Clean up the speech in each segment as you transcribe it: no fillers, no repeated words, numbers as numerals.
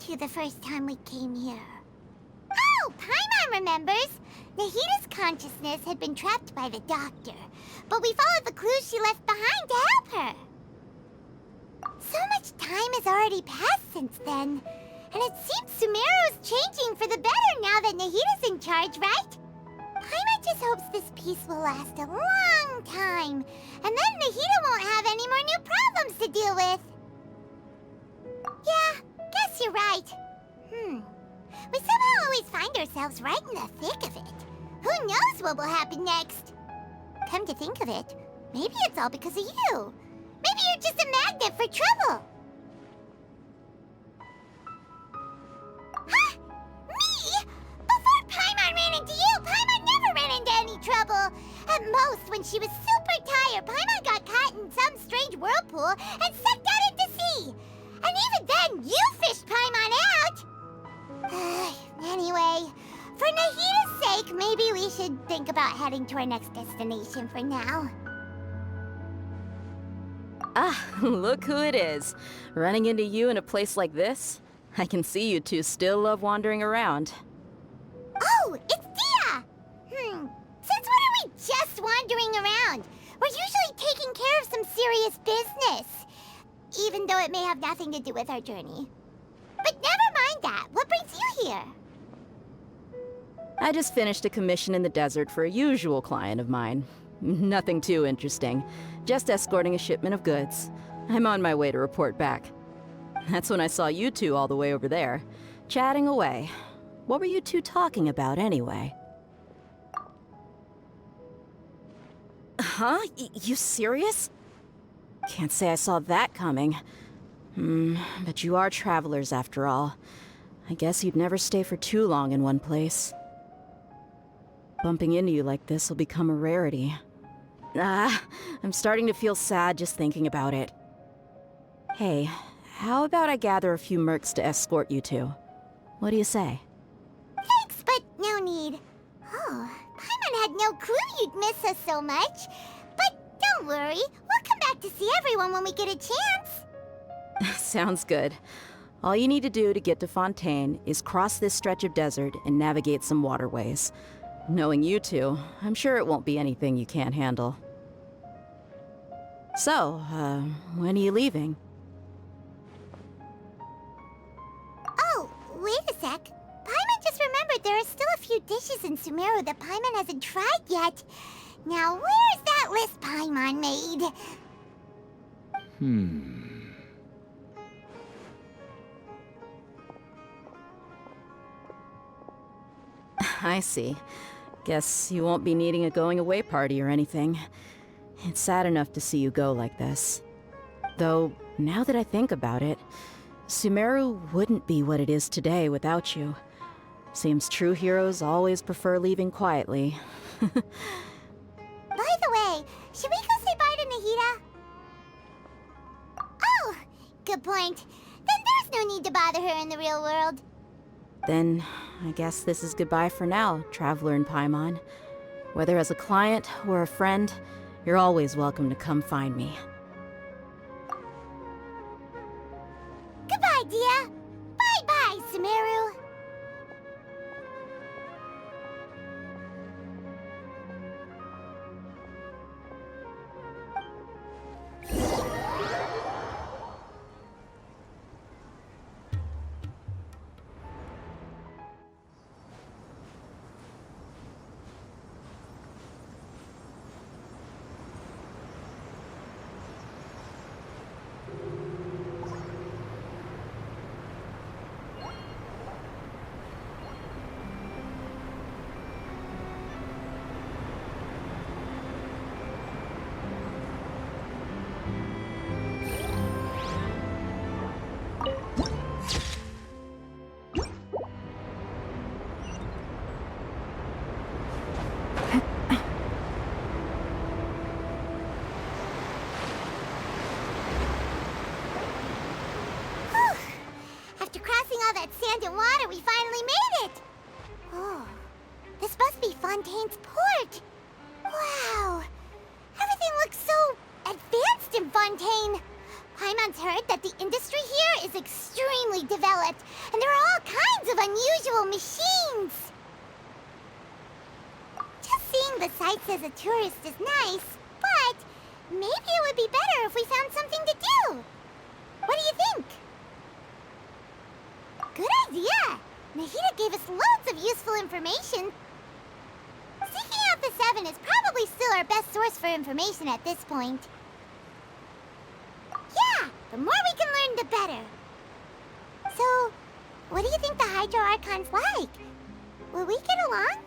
to the first time we came here? Oh, Paimon remembers! Nahita's consciousness had been trapped by the doctor, but we followed the clues she left behind to help her. So much time has already passed since then, and it seems Sumeru's changing for the better now that Nahita's in charge, right? Paimon just hopes this peace will last a long time, and then Nahita won't have any more new problems to deal with. Yeah, guess you're right. We somehow always find ourselves right in the thick of it. Who knows what will happen next? Come to think of it, maybe it's all because of you. Maybe you're just a magnet for trouble. Huh? Me? Before Paimon ran into you, Paimon never ran into any trouble. At most, when she was super tired, Paimon got caught in some strange whirlpool and sucked out into sea. And even then, you fished Paimon out! Anyway, for Nahita's sake, maybe we should think about heading to our next destination for now. Ah, look who it is. Running into you in a place like this? I can see you two still love wandering around. Oh, it's Dia! Since when are we just wandering around? We're usually taking care of some serious business. Even though it may have nothing to do with our journey. But never mind that. What brings you here? I just finished a commission in the desert for a usual client of mine. Nothing too interesting. Just escorting a shipment of goods. I'm on my way to report back. That's when I saw you two all the way over there, chatting away. What were you two talking about anyway? Huh? You serious? Can't say I saw that coming. But you are travelers after all. I guess you'd never stay for too long in one place. Bumping into you like this will become a rarity. I'm starting to feel sad just thinking about it. Hey, how about I gather a few mercs to escort you two? What do you say? Thanks, but no need. Oh, Paimon had no clue you'd miss us so much. But don't worry, we'll come back to see everyone when we get a chance. Sounds good. All you need to do to get to Fontaine is cross this stretch of desert and navigate some waterways. Knowing you two, I'm sure it won't be anything you can't handle. So, when are you leaving? Oh, wait a sec. Paimon just remembered there are still a few dishes in Sumeru that Paimon hasn't tried yet. Now, where's that list Paimon made? I see. Guess you won't be needing a going-away party or anything. It's sad enough to see you go like this. Though, now that I think about it, Sumeru wouldn't be what it is today without you. Seems true heroes always prefer leaving quietly. By the way, should we go say bye to Nahita? Oh, good point. Then there's no need to bother her in the real world. Then, I guess this is goodbye for now, Traveler in Paimon. Whether as a client or a friend, you're always welcome to come find me. Goodbye, Dia. Bye-bye, Sumeru. After crossing all that sand and water, we finally made it! Oh, this must be Fontaine's port! Wow! Everything looks so advanced in Fontaine! Paimon's heard that the industry here is extremely developed, and there are all kinds of unusual machines. Just seeing the sights as a tourist is nice, but maybe it would be better if we found something to do. What do you think? Good idea! Nahida gave us loads of useful information. Seeking out the Seven is probably still our best source for information at this point. Yeah, the more we can learn, the better. So, what do you think the Hydro Archon's like? Will we get along?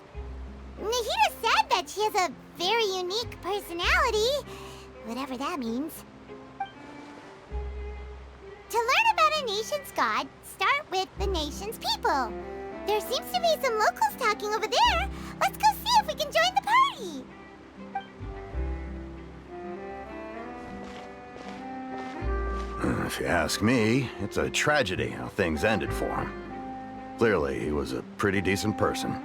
Nahida said that she has a very unique personality, whatever that means. To learn about a nation's god, start with the nation's people. There seems to be some locals talking over there. Let's go see if we can join the party. If you ask me, it's a tragedy how things ended for him. Clearly, he was a pretty decent person.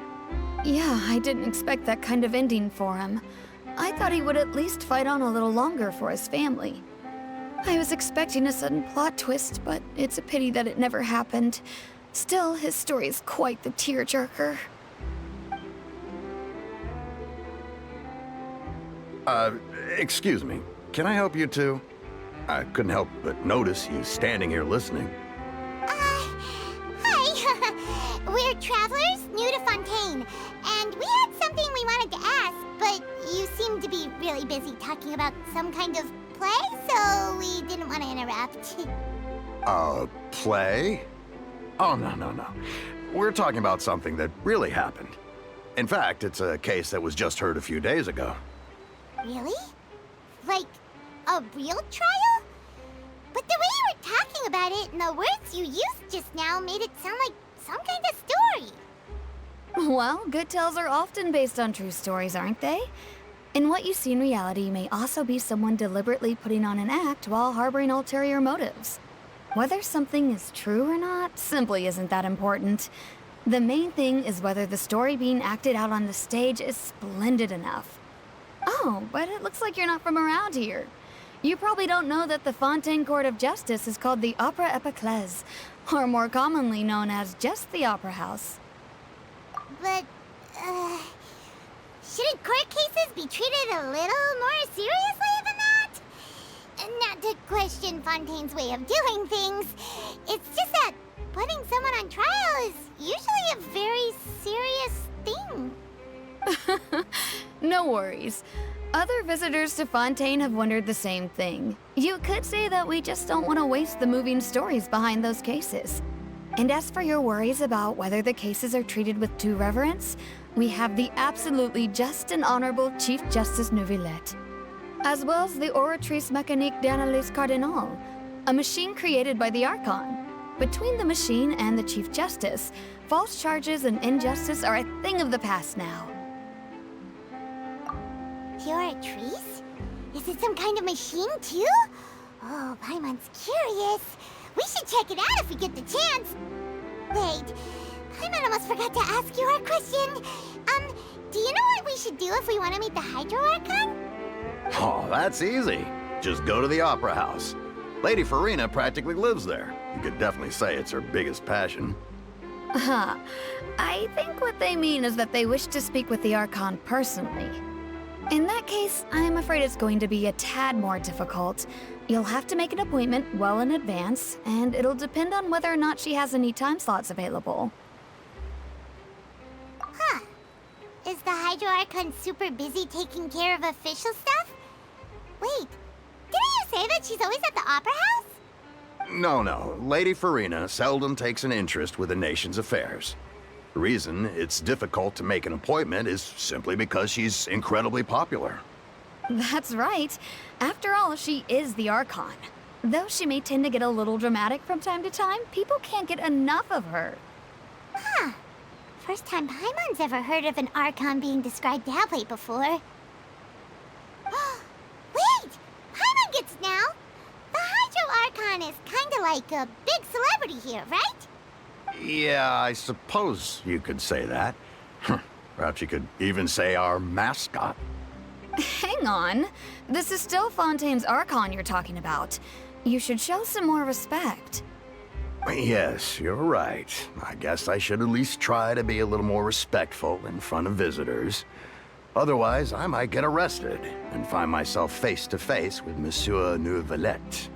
Yeah, I didn't expect that kind of ending for him. I thought he would at least fight on a little longer for his family. I was expecting a sudden plot twist, but it's a pity that it never happened. Still, his story is quite the tearjerker. Excuse me. Can I help you too? I couldn't help but notice you standing here listening. Hi. We're travelers new to Fontaine, and we had something we wanted to ask, but you seemed to be really busy talking about some kind of play, so we didn't want to interrupt. Play? Oh, no. We're talking about something that really happened. In fact, it's a case that was just heard a few days ago. Really? Like, a real trial? But the way you were talking about it and the words you used just now made it sound like some kind of story. Well, good tales are often based on true stories, aren't they? And what you see in reality may also be someone deliberately putting on an act while harboring ulterior motives. Whether something is true or not simply isn't that important. The main thing is whether the story being acted out on the stage is splendid enough. Oh, but it looks like you're not from around here. You probably don't know that the Fontaine Court of Justice is called the Opera Epiclese, or more commonly known as just the Opera House. But, shouldn't court cases be treated a little more seriously than that? Not to question Fontaine's way of doing things. It's just that putting someone on trial is usually a very serious thing. No worries. Other visitors to Fontaine have wondered the same thing. You could say that we just don't want to waste the moving stories behind those cases. And as for your worries about whether the cases are treated with due reverence, we have the absolutely just and honorable Chief Justice Neuvillette, as well as the Oratrice Mécanique d'Analyse Cardinal, a machine created by the Archon. Between the machine and the Chief Justice, false charges and injustice are a thing of the past now. Oratrice? Is it some kind of machine, too? Oh, Paimon's curious. We should check it out if we get the chance. Wait, Paimon almost forgot to ask you our question. Do you know what we should do if we want to meet the Hydro Archon? Oh, that's easy. Just go to the Opera House. Lady Farina practically lives there. You could definitely say it's her biggest passion. I think what they mean is that they wish to speak with the Archon personally. In that case, I'm afraid it's going to be a tad more difficult. You'll have to make an appointment well in advance, and it'll depend on whether or not she has any time slots available. Huh. Is the Hydro Archon super busy taking care of official stuff? Wait, didn't you say that she's always at the Opera House? No. Lady Farina seldom takes an interest with the nation's affairs. The reason it's difficult to make an appointment is simply because she's incredibly popular. That's right. After all, she is the Archon. Though she may tend to get a little dramatic from time to time, people can't get enough of her. Huh. First time Paimon's ever heard of an Archon being described that way before. Wait! Paimon gets it now! The Hydro Archon is kinda like a big celebrity here, right? Yeah, I suppose you could say that. Perhaps you could even say our mascot. Hang on. This is still Fontaine's Archon you're talking about. You should show some more respect. Yes, you're right. I guess I should at least try to be a little more respectful in front of visitors. Otherwise, I might get arrested and find myself face to face with Monsieur Neuvillette.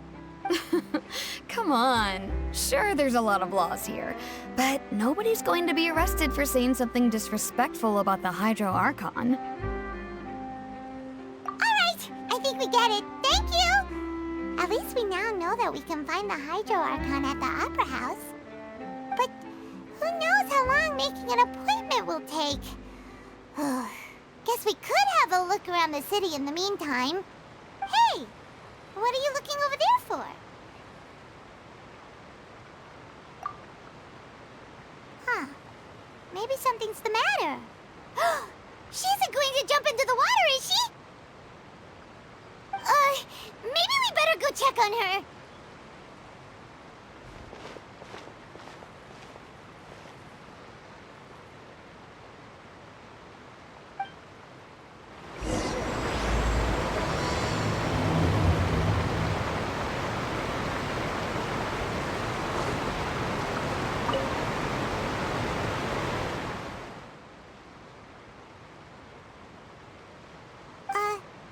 Come on. Sure, there's a lot of laws here, but nobody's going to be arrested for saying something disrespectful about the Hydro Archon. Alright, I think we get it. Thank you! At least we now know that we can find the Hydro Archon at the Opera House. But who knows how long making an appointment will take? Guess we could have a look around the city in the meantime. Hey! What are you looking over there for? Huh. Maybe something's the matter. She isn't going to jump into the water, is she? Maybe we better go check on her.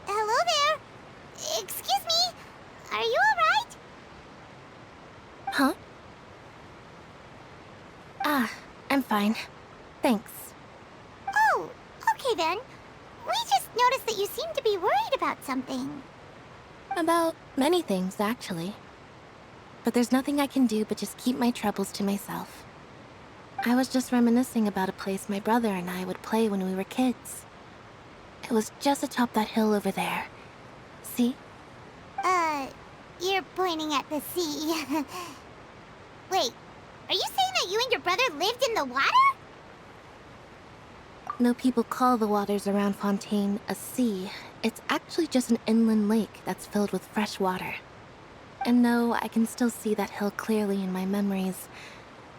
Hello there. Excuse me. Are you alright? Huh? I'm fine. Thanks. Oh, okay then. We just noticed that you seem to be worried about something. About many things, actually. But there's nothing I can do but just keep my troubles to myself. I was just reminiscing about a place my brother and I would play when we were kids. It was just atop that hill over there. See? You're pointing at the sea. Wait, are you saying that you and your brother lived in the water? No, people call the waters around Fontaine a sea. It's actually just an inland lake that's filled with fresh water. And no, I can still see that hill clearly in my memories.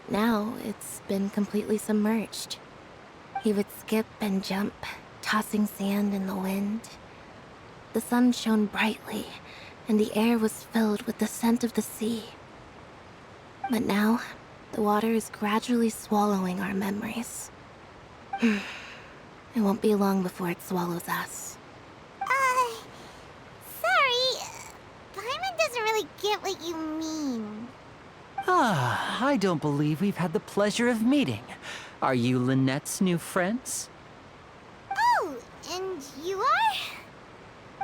Now, it's been completely submerged. He would skip and jump, tossing sand in the wind. The sun shone brightly, and the air was filled with the scent of the sea. But now, the water is gradually swallowing our memories. It won't be long before it swallows us. Sorry. Paimon doesn't really get what you mean. I don't believe we've had the pleasure of meeting. Are you Lynette's new friends? Oh, and you are?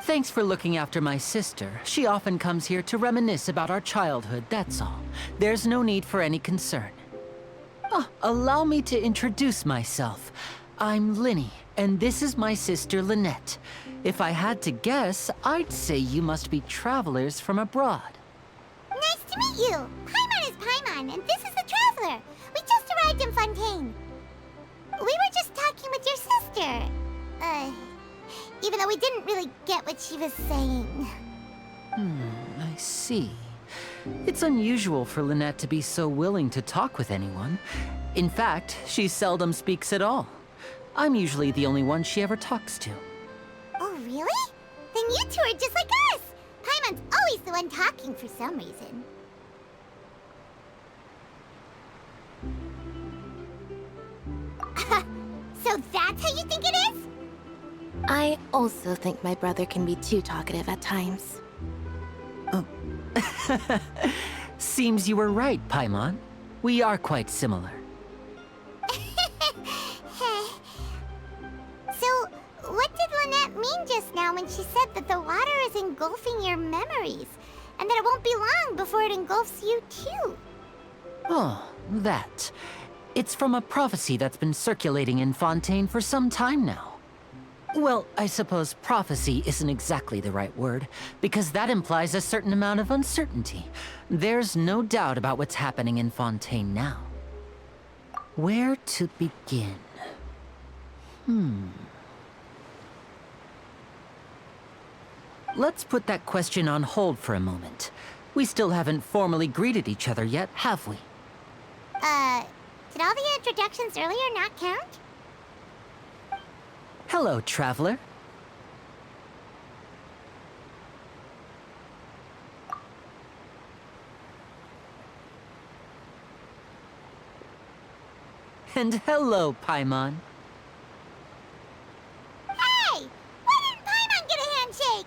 Thanks for looking after my sister. She often comes here to reminisce about our childhood, that's all. There's no need for any concern. Allow me to introduce myself. I'm Linny, and this is my sister Lynette. If I had to guess, I'd say you must be travelers from abroad. Nice to meet you. Paimon is Paimon, and this is the Traveler. We just arrived in Fontaine. We were just talking with your sister. Even though we didn't really get what she was saying. I see. It's unusual for Lynette to be so willing to talk with anyone. In fact, she seldom speaks at all. I'm usually the only one she ever talks to. Oh, really? Then you two are just like us. Paimon's always the one talking for some reason. So that's how you think it is? I also think my brother can be too talkative at times. Seems you were right, Paimon. We are quite similar. So, what did Lynette mean just now when she said that the water is engulfing your memories, and that it won't be long before it engulfs you too? Oh, that. It's from a prophecy that's been circulating in Fontaine for some time now. Well, I suppose prophecy isn't exactly the right word, because that implies a certain amount of uncertainty. There's no doubt about what's happening in Fontaine now. Where to begin? Let's put that question on hold for a moment. We still haven't formally greeted each other yet, have we? Did all the introductions earlier not count? Hello, Traveler. And hello, Paimon. Hey! Why didn't Paimon get a handshake?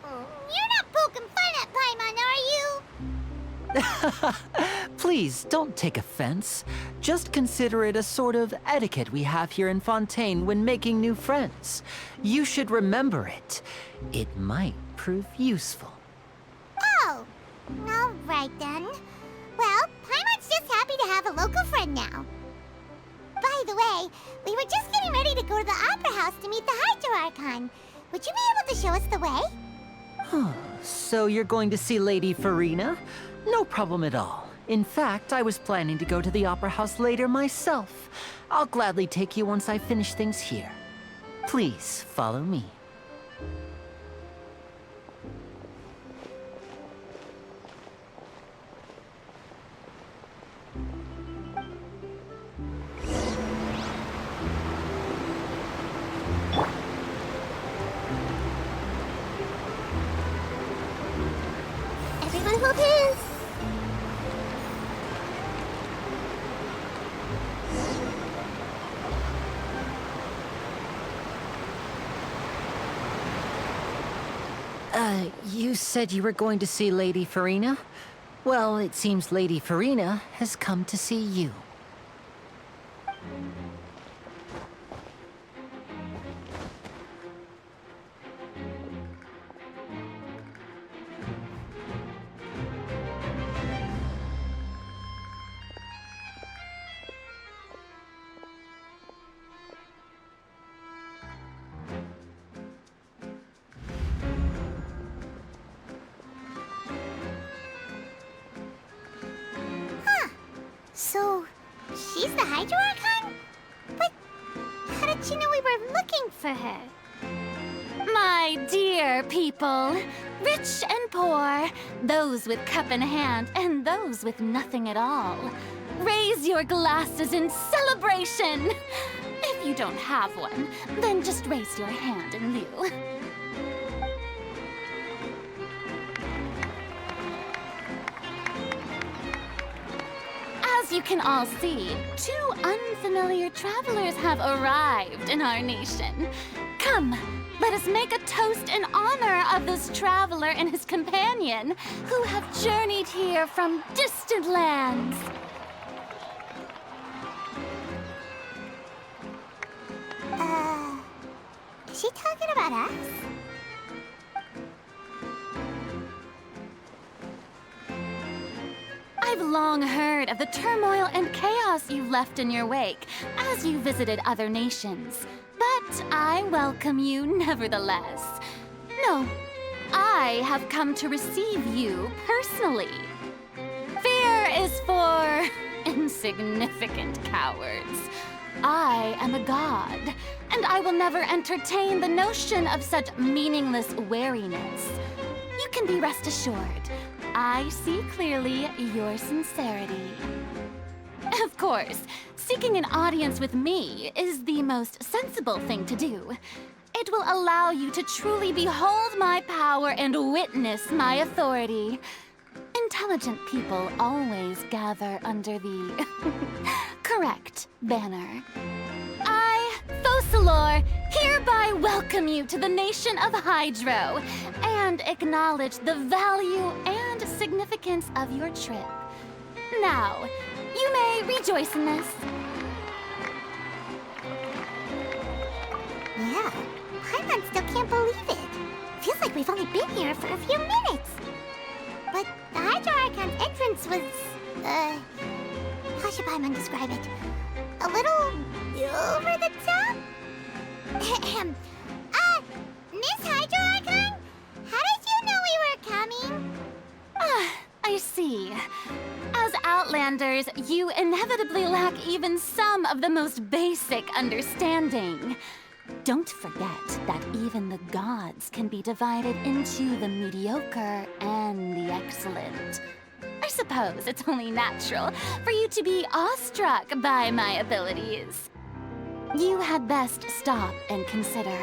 You're not poking fun at Paimon, are you? Please, don't take offense. Just consider it a sort of etiquette we have here in Fontaine when making new friends. You should remember it. It might prove useful. Oh, all right then. Well, Paimon's just happy to have a local friend now. By the way, we were just getting ready to go to the Opera House to meet the Hydro Archon. Would you be able to show us the way? So you're going to see Lady Farina? No problem at all. In fact, I was planning to go to the Opera House later myself. I'll gladly take you once I finish things here. Please, follow me. Everyone hold hands. You said you were going to see Lady Farina? Well, it seems Lady Farina has come to see you. So, she's the Hydro Archon? But how did she know we were looking for her? My dear people, rich and poor, those with cup in hand and those with nothing at all, raise your glasses in celebration! If you don't have one, then just raise your hand in lieu. As you can all see, two unfamiliar travelers have arrived in our nation. Come, let us make a toast in honor of this traveler and his companion, who have journeyed here from distant lands. Is she talking about us? I've long heard of the turmoil and chaos you left in your wake as you visited other nations. But I welcome you nevertheless. No, I have come to receive you personally. Fear is for insignificant cowards. I am a god, and I will never entertain the notion of such meaningless wariness. You can be rest assured. I see clearly your sincerity. Of course, seeking an audience with me is the most sensible thing to do. It will allow you to truly behold my power and witness my authority. Intelligent people always gather under the correct banner. I, Focalor, hereby welcome you to the nation of Hydro and acknowledge the value and significance of your trip. Now, you may rejoice in this. Yeah, Paimon still can't believe it. Feels like we've only been here for a few minutes. But the Hydro Archon's entrance was, how should Paimon describe it? A little over the top? Ahem. Miss Hydro Archon? How did you know we were coming? I see. As Outlanders, you inevitably lack even some of the most basic understanding. Don't forget that even the gods can be divided into the mediocre and the excellent. I suppose it's only natural for you to be awestruck by my abilities. You had best stop and consider.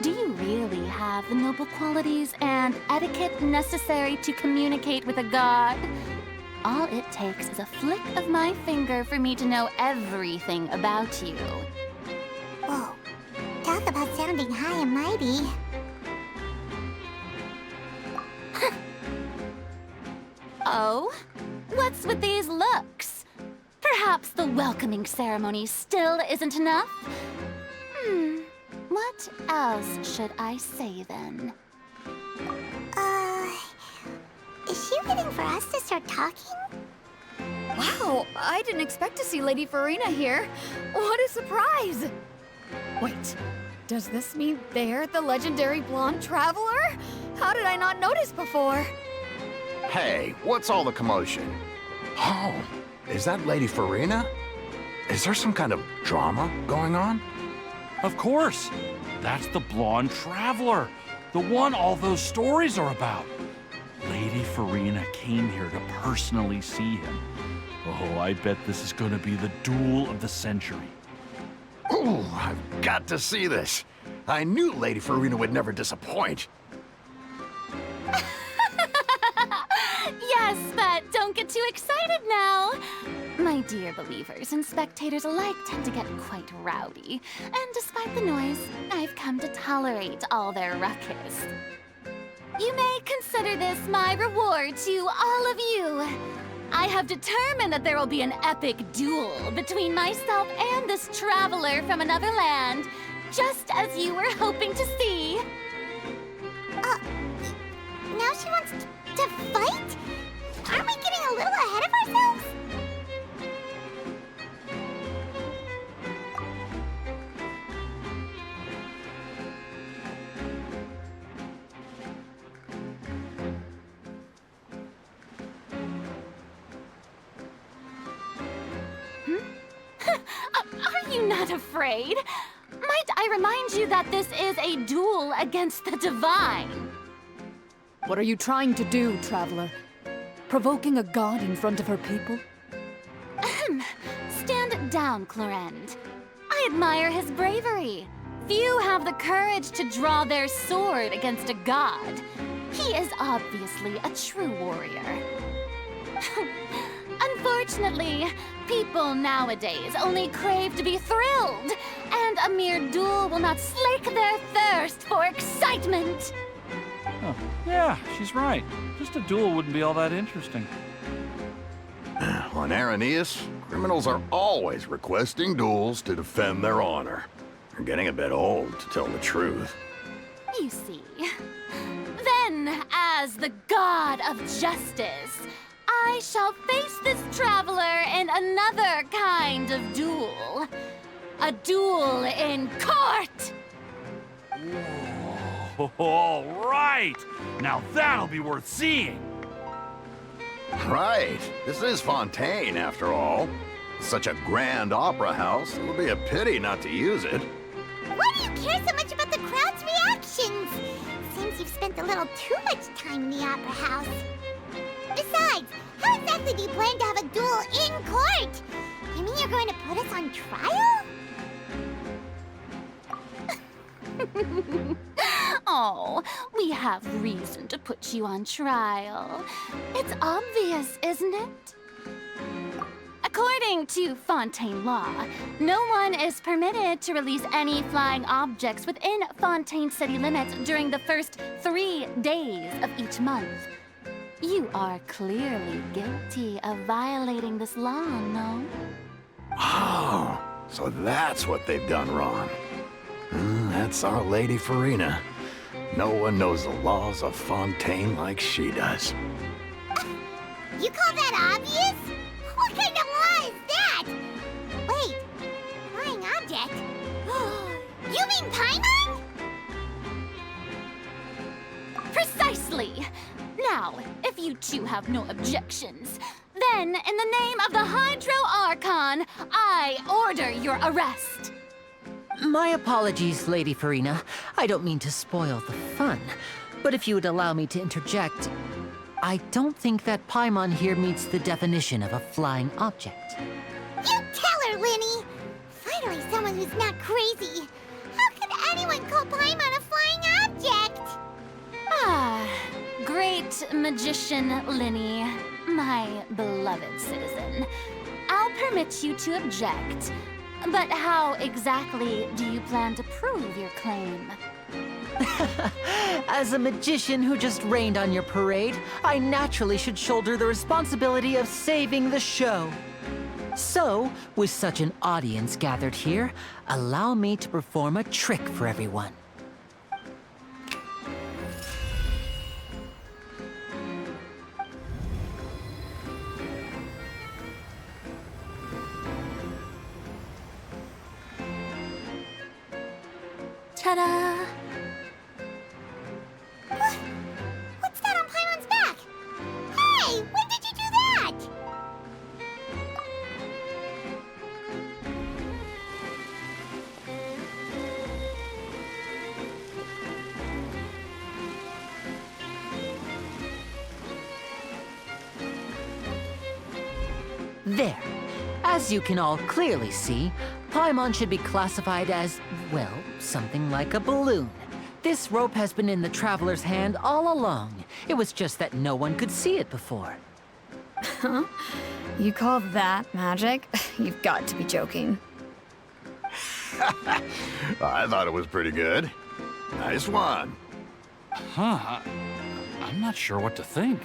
Do you really have the noble qualities and etiquette necessary to communicate with a god? All it takes is a flick of my finger for me to know everything about you. Whoa. Talk about sounding high and mighty. Oh? What's with these looks? Perhaps the welcoming ceremony still isn't enough? What else should I say then? Is she waiting for us to start talking? Wow, I didn't expect to see Lady Farina here. What a surprise! Wait, does this mean they're the legendary blonde traveler? How did I not notice before? Hey, what's all the commotion? Oh, is that Lady Farina? Is there some kind of drama going on? Of course. That's the blonde traveler. The one all those stories are about. Lady Farina came here to personally see him. Oh, I bet this is gonna be the duel of the century. Ooh, I've got to see this. I knew Lady Farina would never disappoint. Yes, but don't get too excited now. My dear believers and spectators alike tend to get quite rowdy, and despite the noise, I've come to tolerate all their ruckus. You may consider this my reward to all of you. I have determined that there will be an epic duel between myself and this traveler from another land, just as you were hoping to see. Now she wants to fight? Aren't we getting a little ahead of ourselves? Are you not afraid? Might I remind you that this is a duel against the divine? What are you trying to do, traveler? Provoking a god in front of her people? Stand down, Clorend. I admire his bravery. Few have the courage to draw their sword against a god. He is obviously a true warrior. Unfortunately, people nowadays only crave to be thrilled, and a mere duel will not slake their thirst for excitement. Oh, yeah, she's right. Just a duel wouldn't be all that interesting. On Araneus, criminals are always requesting duels to defend their honor. They're getting a bit old, to tell the truth. You see. Then, as the god of justice, I shall face this traveler in another kind of duel. A duel in court! All right! Now that'll be worth seeing! Right. This is Fontaine, after all. Such a grand opera house, it would be a pity not to use it. Why do you care so much about the crowd's reactions? Seems you've spent a little too much time in the opera house. Besides, how exactly do you plan to have a duel in court? You mean you're going to put us on trial? Oh, we have reason to put you on trial. It's obvious, isn't it? According to Fontaine law, no one is permitted to release any flying objects within Fontaine city limits during the first 3 days of each month. You are clearly guilty of violating this law, no? Oh, so that's what they've done wrong. That's our Lady Farina. No one knows the laws of Fontaine like she does. You call that obvious? What kind of law is that? Wait, flying object? You mean Paimon? Precisely! Now, if you two have no objections, then in the name of the Hydro Archon, I order your arrest. My apologies, Lady Farina. I don't mean to spoil the fun, but if you would allow me to interject, I don't think that Paimon here meets the definition of a flying object. You tell her, Linny! Finally someone who's not crazy. How could anyone call Paimon a flying object? Ah, great magician Linny. My beloved citizen, I'll permit you to object. But how exactly do you plan to prove your claim? As a magician who just rained on your parade, I naturally should shoulder the responsibility of saving the show. So, with such an audience gathered here, allow me to perform a trick for everyone. Ta-da! What's that on Paimon's back? Hey, when did you do that? There. As you can all clearly see, Paimon should be classified as, well, something like a balloon. This rope has been in the Traveler's hand all along. It was just that no one could see it before. Huh? You call that magic? You've got to be joking. I thought it was pretty good. Nice one. Huh. I'm not sure what to think.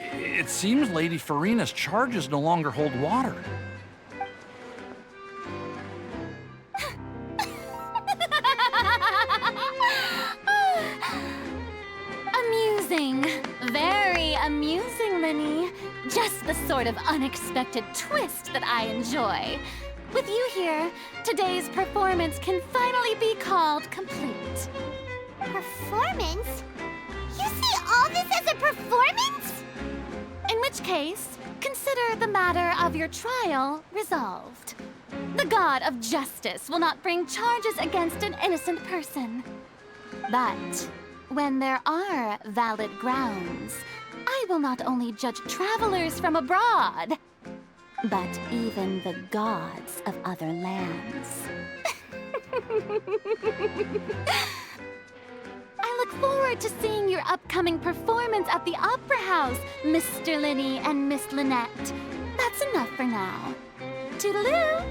It seems Lady Farina's charges no longer hold water. Amusing. Very amusing, Linny. Just the sort of unexpected twist that I enjoy. With you here, today's performance can finally be called complete. Performance? You see all this as a performance? In which case, consider the matter of your trial resolved. The god of justice will not bring charges against an innocent person. But when there are valid grounds, I will not only judge travelers from abroad, but even the gods of other lands. I look forward to seeing your upcoming performance at the Opera House, Mr. Linny and Miss Lynette. That's enough for now. Toodaloo!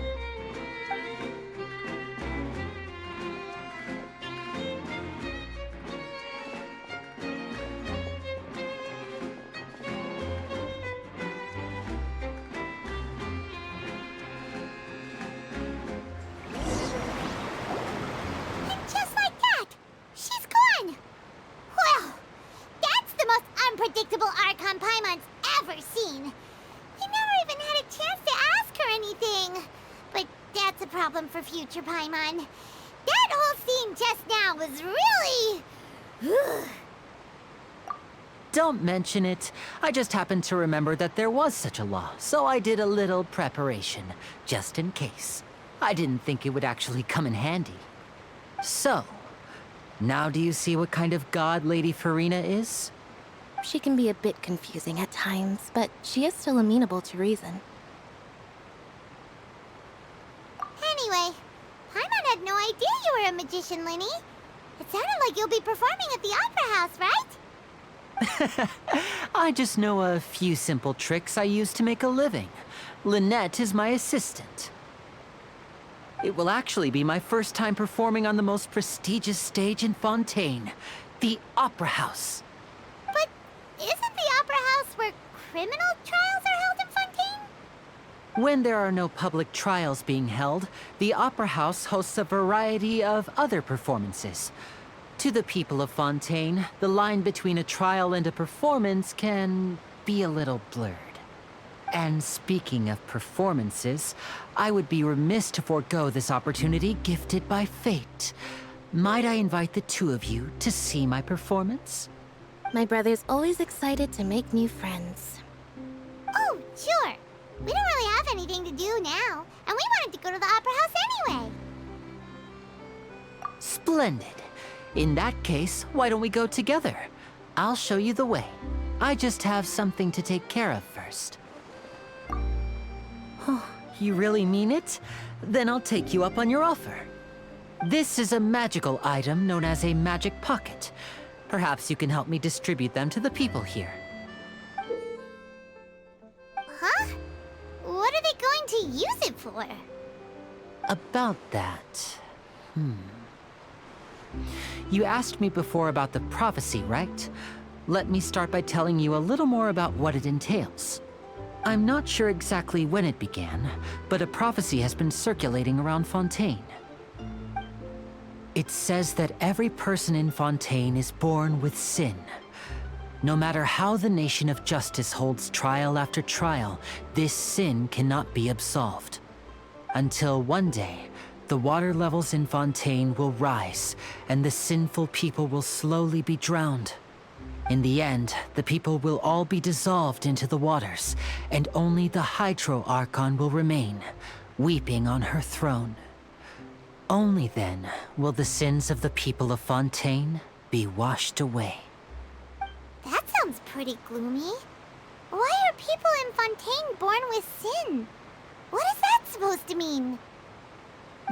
Just like that, she's gone. Well, that's the most unpredictable Archon Paimon's ever seen. We never even had a chance to ask her anything. But that's a problem for future Paimon. That whole scene just now was really... Don't mention it. I just happened to remember that there was such a law, so I did a little preparation, just in case. I didn't think it would actually come in handy. So, now do you see what kind of god Lady Farina is? She can be a bit confusing at times, but she is still amenable to reason. Anyway, Paimon had no idea you were a magician, Linny. It sounded like you'll be performing at the Opera House, right? I just know a few simple tricks I use to make a living. Lynette is my assistant. It will actually be my first time performing on the most prestigious stage in Fontaine, the Opera House. But isn't the Opera House where criminal trials are held in Fontaine? When there are no public trials being held, the Opera House hosts a variety of other performances. To the people of Fontaine, the line between a trial and a performance can be a little blurred. And speaking of performances, I would be remiss to forego this opportunity gifted by fate. Might I invite the two of you to see my performance? My brother's always excited to make new friends. Oh, sure. We don't really have anything to do now, and we wanted to go to the Opera House anyway. Splendid. In that case, why don't we go together? I'll show you the way. I just have something to take care of first. You really mean it? Then I'll take you up on your offer. This is a magical item known as a magic pocket. Perhaps you can help me distribute them to the people here. to use it for? About that... You asked me before about the prophecy, right? Let me start by telling you a little more about what it entails. I'm not sure exactly when it began, but a prophecy has been circulating around Fontaine. It says that every person in Fontaine is born with sin. No matter how the Nation of Justice holds trial after trial, this sin cannot be absolved. Until one day, the water levels in Fontaine will rise, and the sinful people will slowly be drowned. In the end, the people will all be dissolved into the waters, and only the Archon will remain, weeping on her throne. Only then will the sins of the people of Fontaine be washed away. That sounds pretty gloomy. Why are people in Fontaine born with sin? What is that supposed to mean?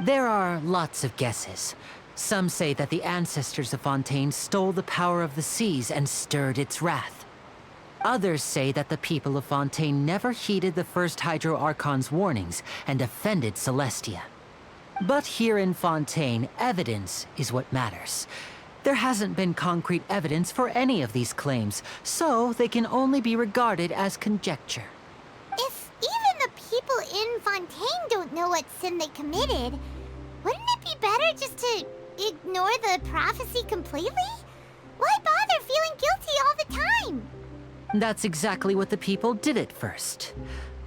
There are lots of guesses. Some say that the ancestors of Fontaine stole the power of the seas and stirred its wrath. Others say that the people of Fontaine never heeded the first Archon's warnings and offended Celestia. But here in Fontaine, evidence is what matters. There hasn't been concrete evidence for any of these claims, so they can only be regarded as conjecture. If even the people in Fontaine don't know what sin they committed, wouldn't it be better just to ignore the prophecy completely? Why bother feeling guilty all the time? That's exactly what the people did at first.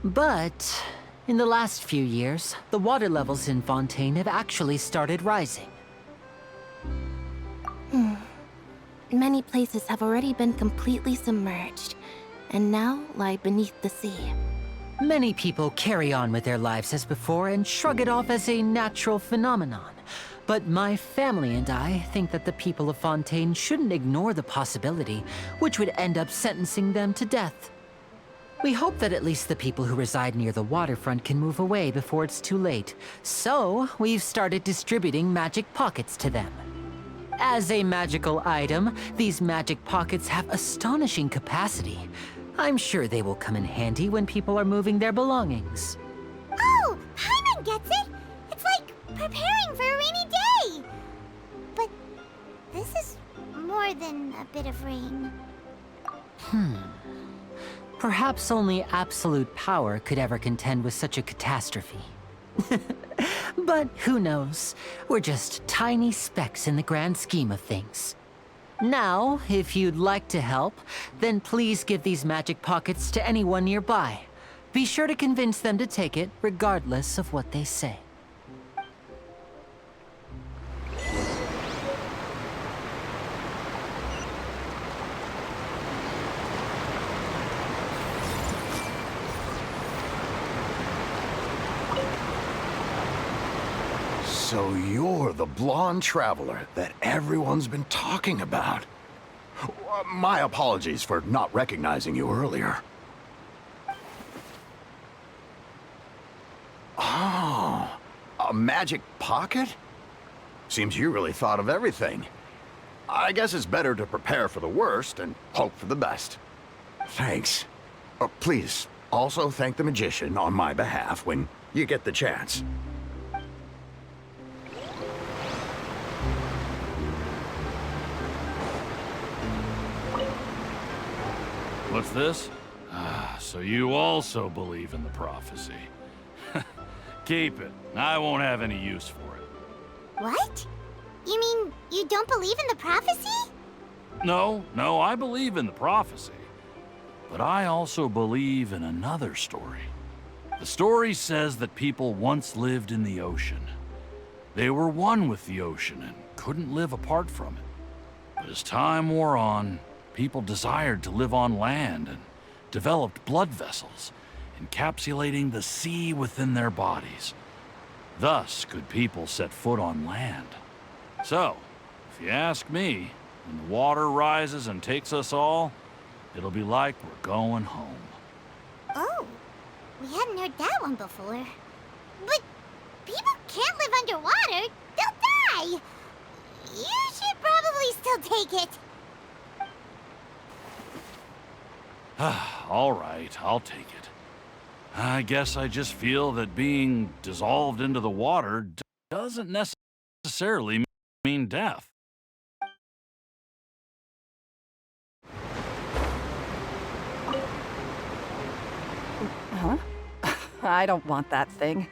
But in the last few years, the water levels in Fontaine have actually started rising. Many places have already been completely submerged, and now lie beneath the sea. Many people carry on with their lives as before and shrug it off as a natural phenomenon. But my family and I think that the people of Fontaine shouldn't ignore the possibility, which would end up sentencing them to death. We hope that at least the people who reside near the waterfront can move away before it's too late. So, we've started distributing magic pockets to them. As a magical item, these magic pockets have astonishing capacity. I'm sure they will come in handy when people are moving their belongings. Oh, Paimon gets it! It's like preparing for a rainy day! But this is more than a bit of rain. Perhaps only absolute power could ever contend with such a catastrophe. But who knows? We're just tiny specks in the grand scheme of things. Now, if you'd like to help, then please give these magic pockets to anyone nearby. Be sure to convince them to take it, regardless of what they say. So you're the blonde traveler that everyone's been talking about. My apologies for not recognizing you earlier. Oh, a magic pocket? Seems you really thought of everything. I guess it's better to prepare for the worst and hope for the best. Thanks. Please, also thank the magician on my behalf when you get the chance. What's this? So you also believe in the prophecy. Keep it. I won't have any use for it. What? You mean you don't believe in the prophecy? No, I believe in the prophecy. But I also believe in another story. The story says that people once lived in the ocean. They were one with the ocean and couldn't live apart from it. But as time wore on, people desired to live on land and developed blood vessels, encapsulating the sea within their bodies. Thus could people set foot on land. So, if you ask me, when the water rises and takes us all, it'll be like we're going home. Oh, we hadn't heard that one before. But people can't live underwater. They'll die. You should probably still take it. All right, I'll take it. I guess I just feel that being dissolved into the water doesn't necessarily mean death. Huh? I don't want that thing.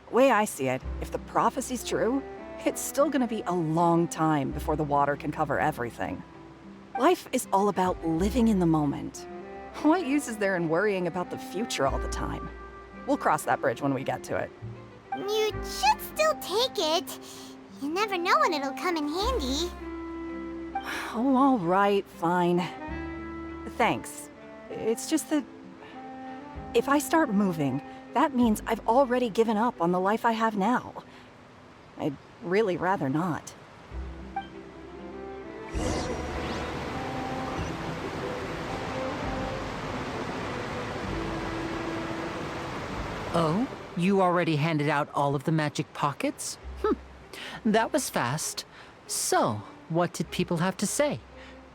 Way I see it, if the prophecy's true, it's still gonna be a long time before the water can cover everything. Life is all about living in the moment. What use is there in worrying about the future all the time? We'll cross that bridge when we get to it. You should still take it. You never know when it'll come in handy. Oh, all right, fine. Thanks. It's just that if I start moving, that means I've already given up on the life I have now. I'd really rather not. Oh? You already handed out all of the magic pockets? That was fast. So, what did people have to say?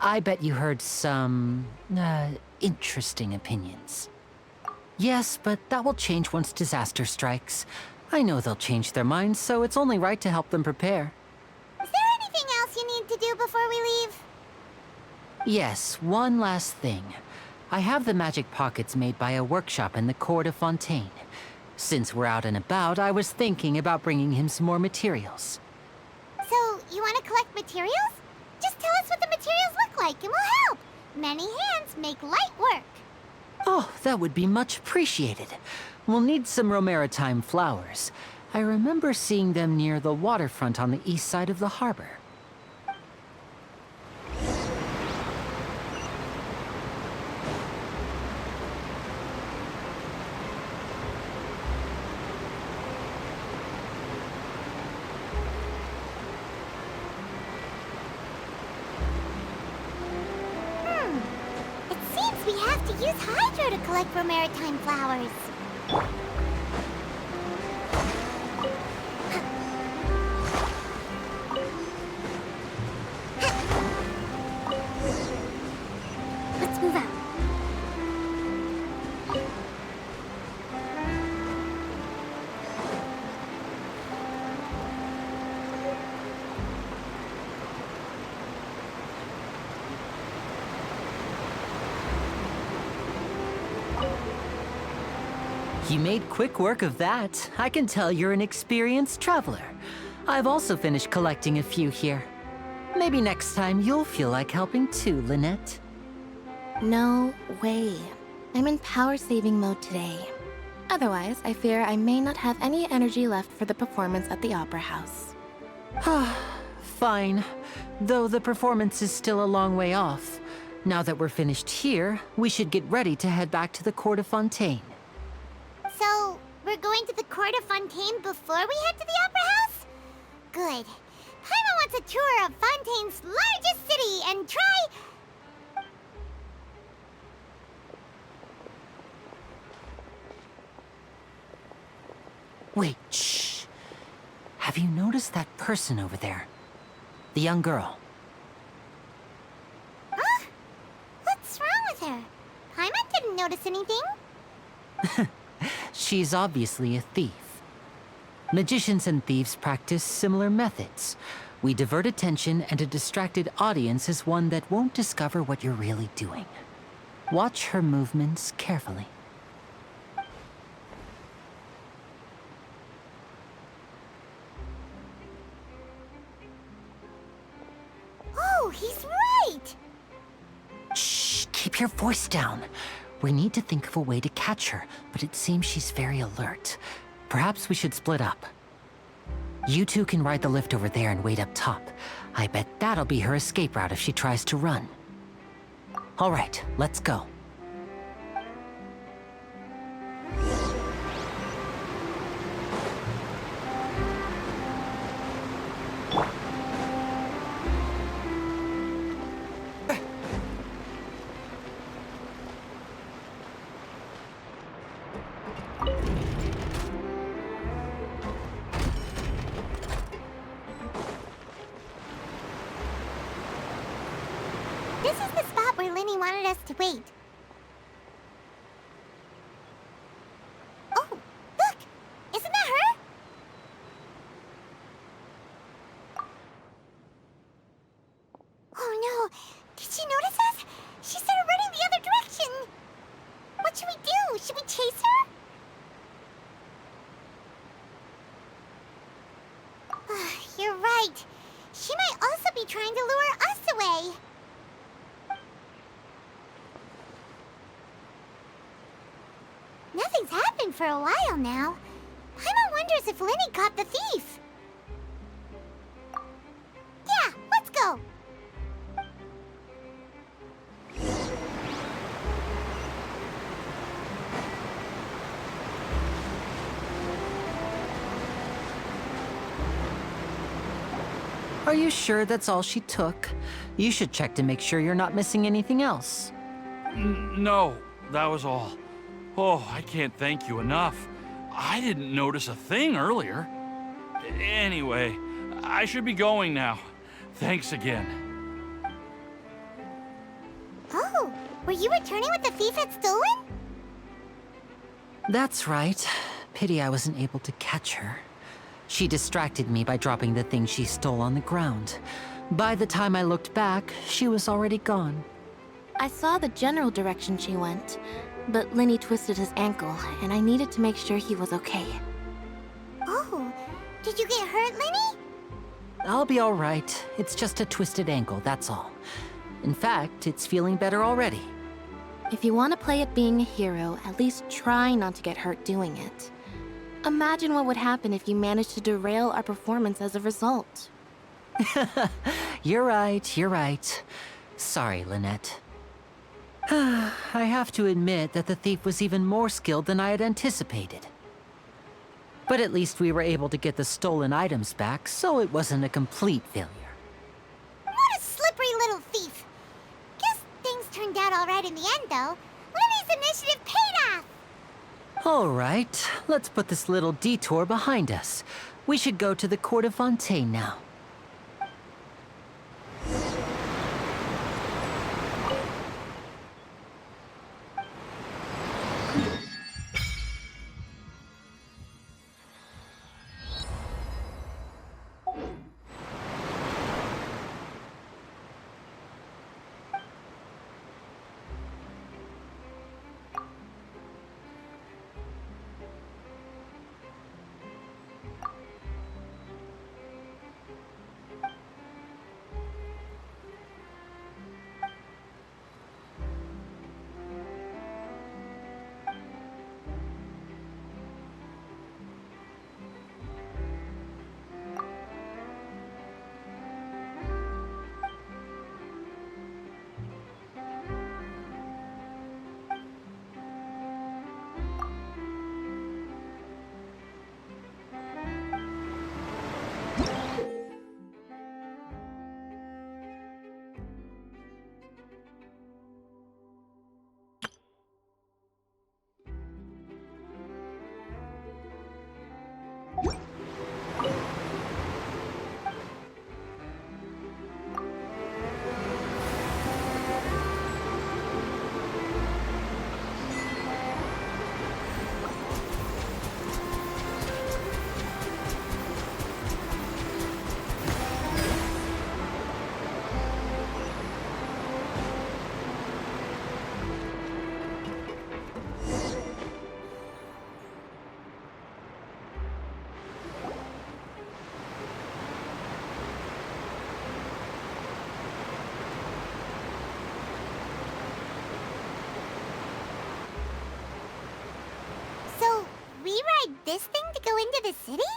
I bet you heard some, interesting opinions. Yes, but that will change once disaster strikes. I know they'll change their minds, so it's only right to help them prepare. Is there anything else you need to do before we leave? Yes, one last thing. I have the magic pockets made by a workshop in the court of Fontaine. Since we're out and about, I was thinking about bringing him some more materials. So, you want to collect materials? Just tell us what the materials look like and we'll help. Many hands make light work. Oh, that would be much appreciated. We'll need some Romaritime flowers. I remember seeing them near the waterfront on the east side of the harbor. It seems we have to use hydro to collect Romaritime flowers. Let's move out. You made quick work of that. I can tell you're an experienced traveler. I've also finished collecting a few here. Maybe next time you'll feel like helping too, Lynette. No way. I'm in power-saving mode today. Otherwise, I fear I may not have any energy left for the performance at the Opera House. Fine. Though the performance is still a long way off. Now that we're finished here, we should get ready to head back to the court of Fontaine. So, we're going to the court of Fontaine before we head to the Opera House? Good. Paimon wants a tour of Fontaine's largest city and try... Wait, shh. Have you noticed that person over there? The young girl. Huh? What's wrong with her? Paimon didn't notice anything. She's obviously a thief. Magicians and thieves practice similar methods. We divert attention, and a distracted audience is one that won't discover what you're really doing. Watch her movements carefully. Oh, he's right! Shh, keep your voice down. We need to think of a way to catch her, but it seems she's very alert. Perhaps we should split up. You two can ride the lift over there and wait up top. I bet that'll be her escape route if she tries to run. All right, let's go. This is the spot where Linny wanted us to wait. Should we chase her? You're right. She might also be trying to lure us away. Nothing's happened for a while now. Paimon wonders if Lenny caught the thief. Yeah, let's go. Are you sure that's all she took? You should check to make sure you're not missing anything else. No, that was all. Oh, I can't thank you enough. I didn't notice a thing earlier. Anyway, I should be going now. Thanks again. Oh, were you returning what the thief had stolen? That's right. Pity I wasn't able to catch her. She distracted me by dropping the thing she stole on the ground. By the time I looked back, she was already gone. I saw the general direction she went, but Lenny twisted his ankle, and I needed to make sure he was okay. Oh, did you get hurt, Lenny? I'll be all right. It's just a twisted ankle, that's all. In fact, it's feeling better already. If you want to play at being a hero, at least try not to get hurt doing it. Imagine what would happen if you managed to derail our performance as a result. You're right. Sorry, Lynette. I have to admit that the thief was even more skilled than I had anticipated. But at least we were able to get the stolen items back, so it wasn't a complete failure. What a slippery little thief. Guess things turned out all right in the end, though. Lenny's initiative paid off. All right, let's put this little detour behind us. We should go to the court of Fontaine now. This thing to go into the city?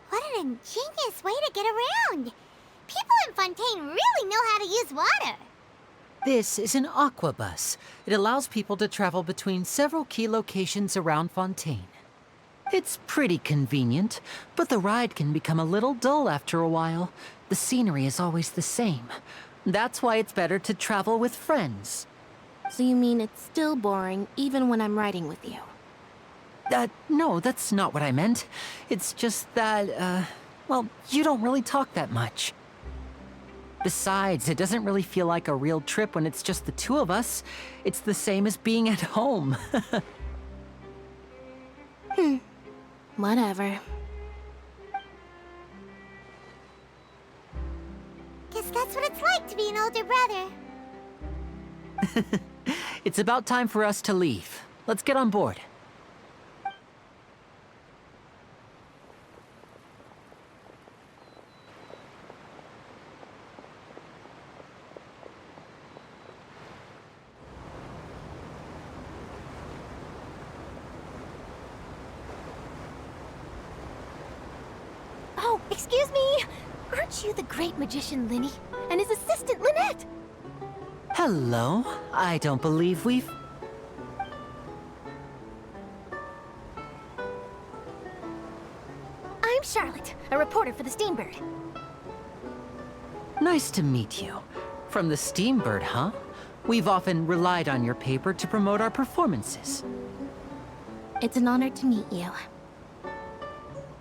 What an ingenious way to get around! People in Fontaine really know how to use water! This is an aquabus. It allows people to travel between several key locations around Fontaine. It's pretty convenient, but the ride can become a little dull after a while. The scenery is always the same. That's why it's better to travel with friends. So you mean it's still boring even when I'm riding with you? No, that's not what I meant. It's just that, well, you don't really talk that much. Besides, it doesn't really feel like a real trip when it's just the two of us. It's the same as being at home. Whatever. Guess that's what it's like to be an older brother. It's about time for us to leave. Let's get on board. Oh, excuse me! Aren't you the great magician Linny and his assistant Lynette? Hello. I don't believe we've... I'm Charlotte, a reporter for the Steambird. Nice to meet you. From the Steambird, huh? We've often relied on your paper to promote our performances. It's an honor to meet you.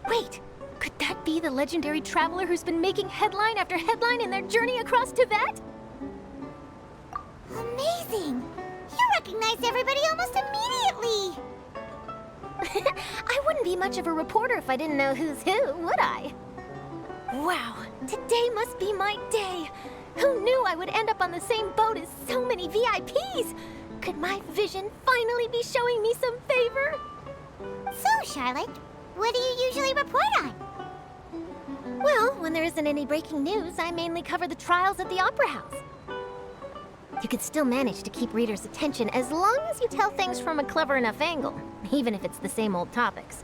Wait, could that be the legendary traveler who's been making headline after headline in their journey across Tibet? Amazing! You recognize everybody almost immediately! I wouldn't be much of a reporter if I didn't know who's who, would I? Wow, today must be my day! Who knew I would end up on the same boat as so many VIPs? Could my vision finally be showing me some favor? So, Charlotte, what do you usually report on? Well, when there isn't any breaking news, I mainly cover the trials at the Opera House. You can still manage to keep readers' attention as long as you tell things from a clever enough angle, even if it's the same old topics.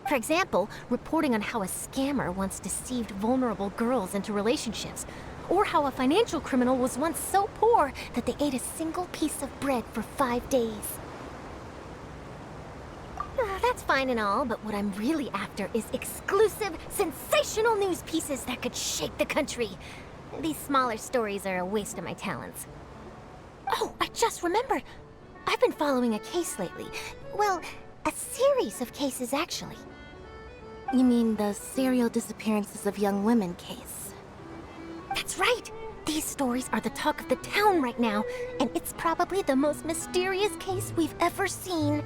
For example, reporting on how a scammer once deceived vulnerable girls into relationships, or how a financial criminal was once so poor that they ate a single piece of bread for 5 days. That's fine and all, but what I'm really after is exclusive, sensational news pieces that could shake the country. These smaller stories are a waste of my talents. Oh, I just remembered. I've been following a case lately. Well, a series of cases, actually. You mean the serial disappearances of young women case? That's right! These stories are the talk of the town right now, and it's probably the most mysterious case we've ever seen.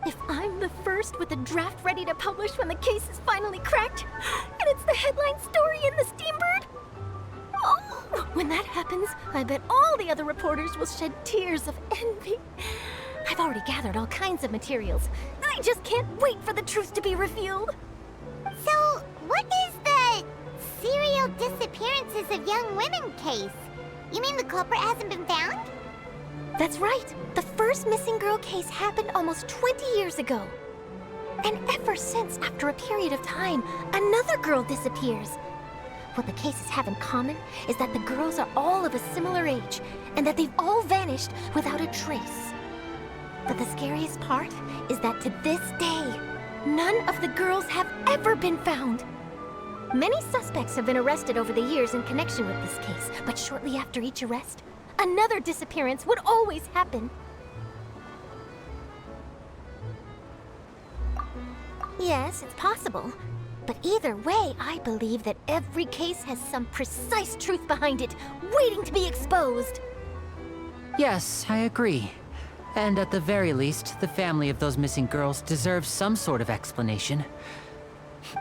If I'm the first with a draft ready to publish when the case is finally cracked, and it's the headline story in the Steambird, oh, when that happens, I bet all the other reporters will shed tears of envy. I've already gathered all kinds of materials. I just can't wait for the truth to be revealed. So, what is the serial disappearances of young women case? You mean the culprit hasn't been found? That's right. The first missing girl case happened almost 20 years ago. And ever since, after a period of time, another girl disappears. What the cases have in common is that the girls are all of a similar age, and that they've all vanished without a trace. But the scariest part is that to this day, none of the girls have ever been found. Many suspects have been arrested over the years in connection with this case, but shortly after each arrest, another disappearance would always happen. Yes, it's possible. But either way, I believe that every case has some precise truth behind it, waiting to be exposed. Yes, I agree. And at the very least, the family of those missing girls deserves some sort of explanation.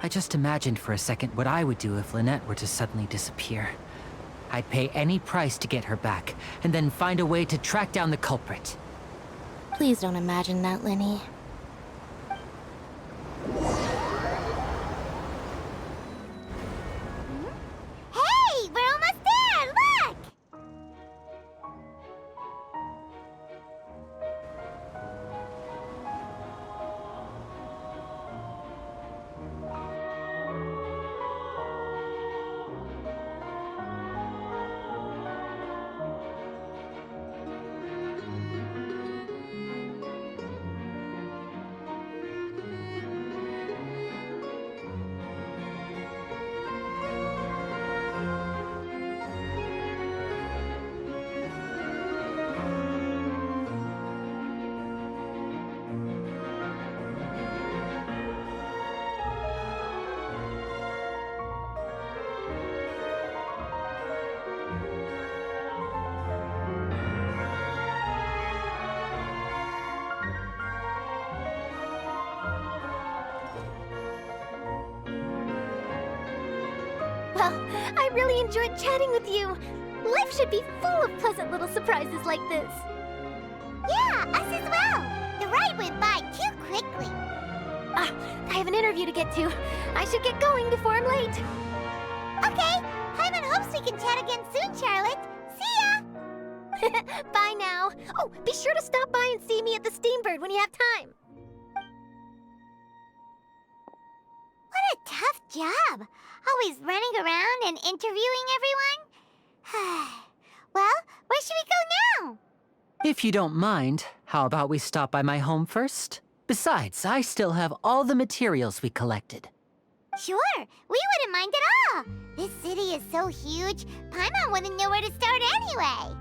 I just imagined for a second what I would do if Lynette were to suddenly disappear. I'd pay any price to get her back, and then find a way to track down the culprit. Please don't imagine that, Linny. Hey, we're almost there! Look! Well, I really enjoyed chatting with you. Life should be full of pleasant little surprises like this. Yeah, us as well. The The ride went by too quickly. Ah, I have an interview to get to. I should get going before I'm late. Okay, Paimon hopes we can chat again soon, Charlotte. See ya! Bye now. Oh, be sure to stop by and see me at the Steambird when you have time. What a tough job. Always running around and interviewing everyone. Well, where should we go now? If you don't mind, how about we stop by my home first? Besides, I still have all the materials we collected. Sure, we wouldn't mind at all. This city is so huge, Paimon wouldn't know where to start anyway.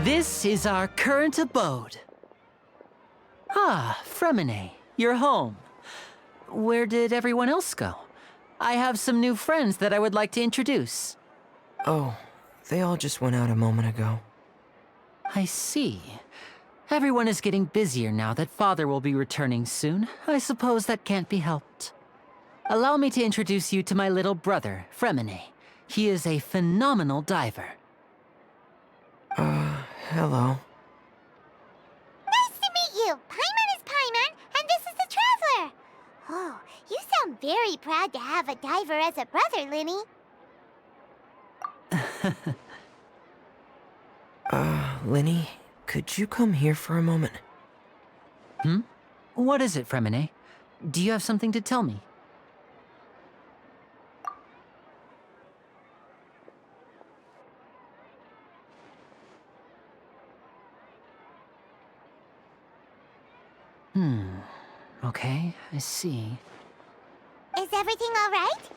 This is our current abode. Ah, Fremine, you're home. Where did everyone else go? I have some new friends that I would like to introduce. Oh, they all just went out a moment ago. I see. Everyone is getting busier now that Father will be returning soon. I suppose that can't be helped. Allow me to introduce you to my little brother, Fremine. He is a phenomenal diver. Hello. Nice to meet you. Paimon is Paimon, and this is the Traveler. Oh, you sound very proud to have a diver as a brother, Linny. Linny, could you come here for a moment? What is it, Fremine? Do you have something to tell me? Okay, I see. Is everything all right?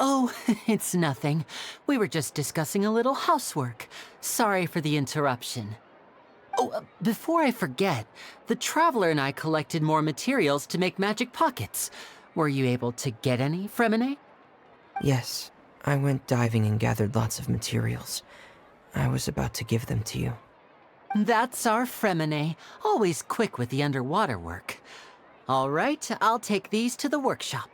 Oh, it's nothing. We were just discussing a little housework. Sorry for the interruption. Oh, before I forget, the Traveler and I collected more materials to make magic pockets. Were you able to get any, Fremine? Yes, I went diving and gathered lots of materials. I was about to give them to you. That's our Fremine, always quick with the underwater work. All right, I'll take these to the workshop.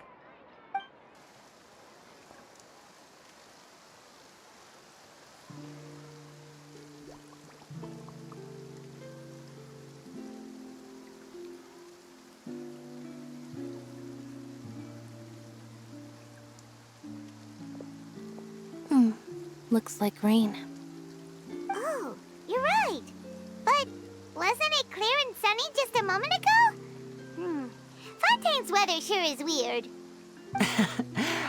Looks like rain. Oh, you're right. But wasn't it clear and sunny just a moment ago? Fontaine's weather sure is weird.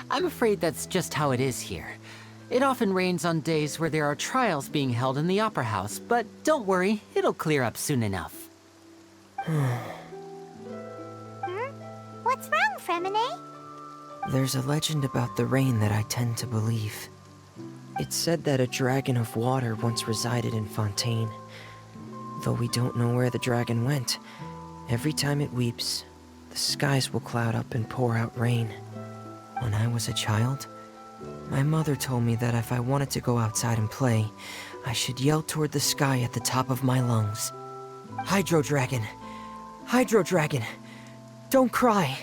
I'm afraid that's just how it is here. It often rains on days where there are trials being held in the Opera House, but don't worry, it'll clear up soon enough. What's wrong, Fremine? There's a legend about the rain that I tend to believe. It's said that a dragon of water once resided in Fontaine. Though we don't know where the dragon went, every time it weeps, the skies will cloud up and pour out rain. When I was a child, my mother told me that if I wanted to go outside and play, I should yell toward the sky at the top of my lungs. Hydro Dragon! Hydro Dragon! Don't cry!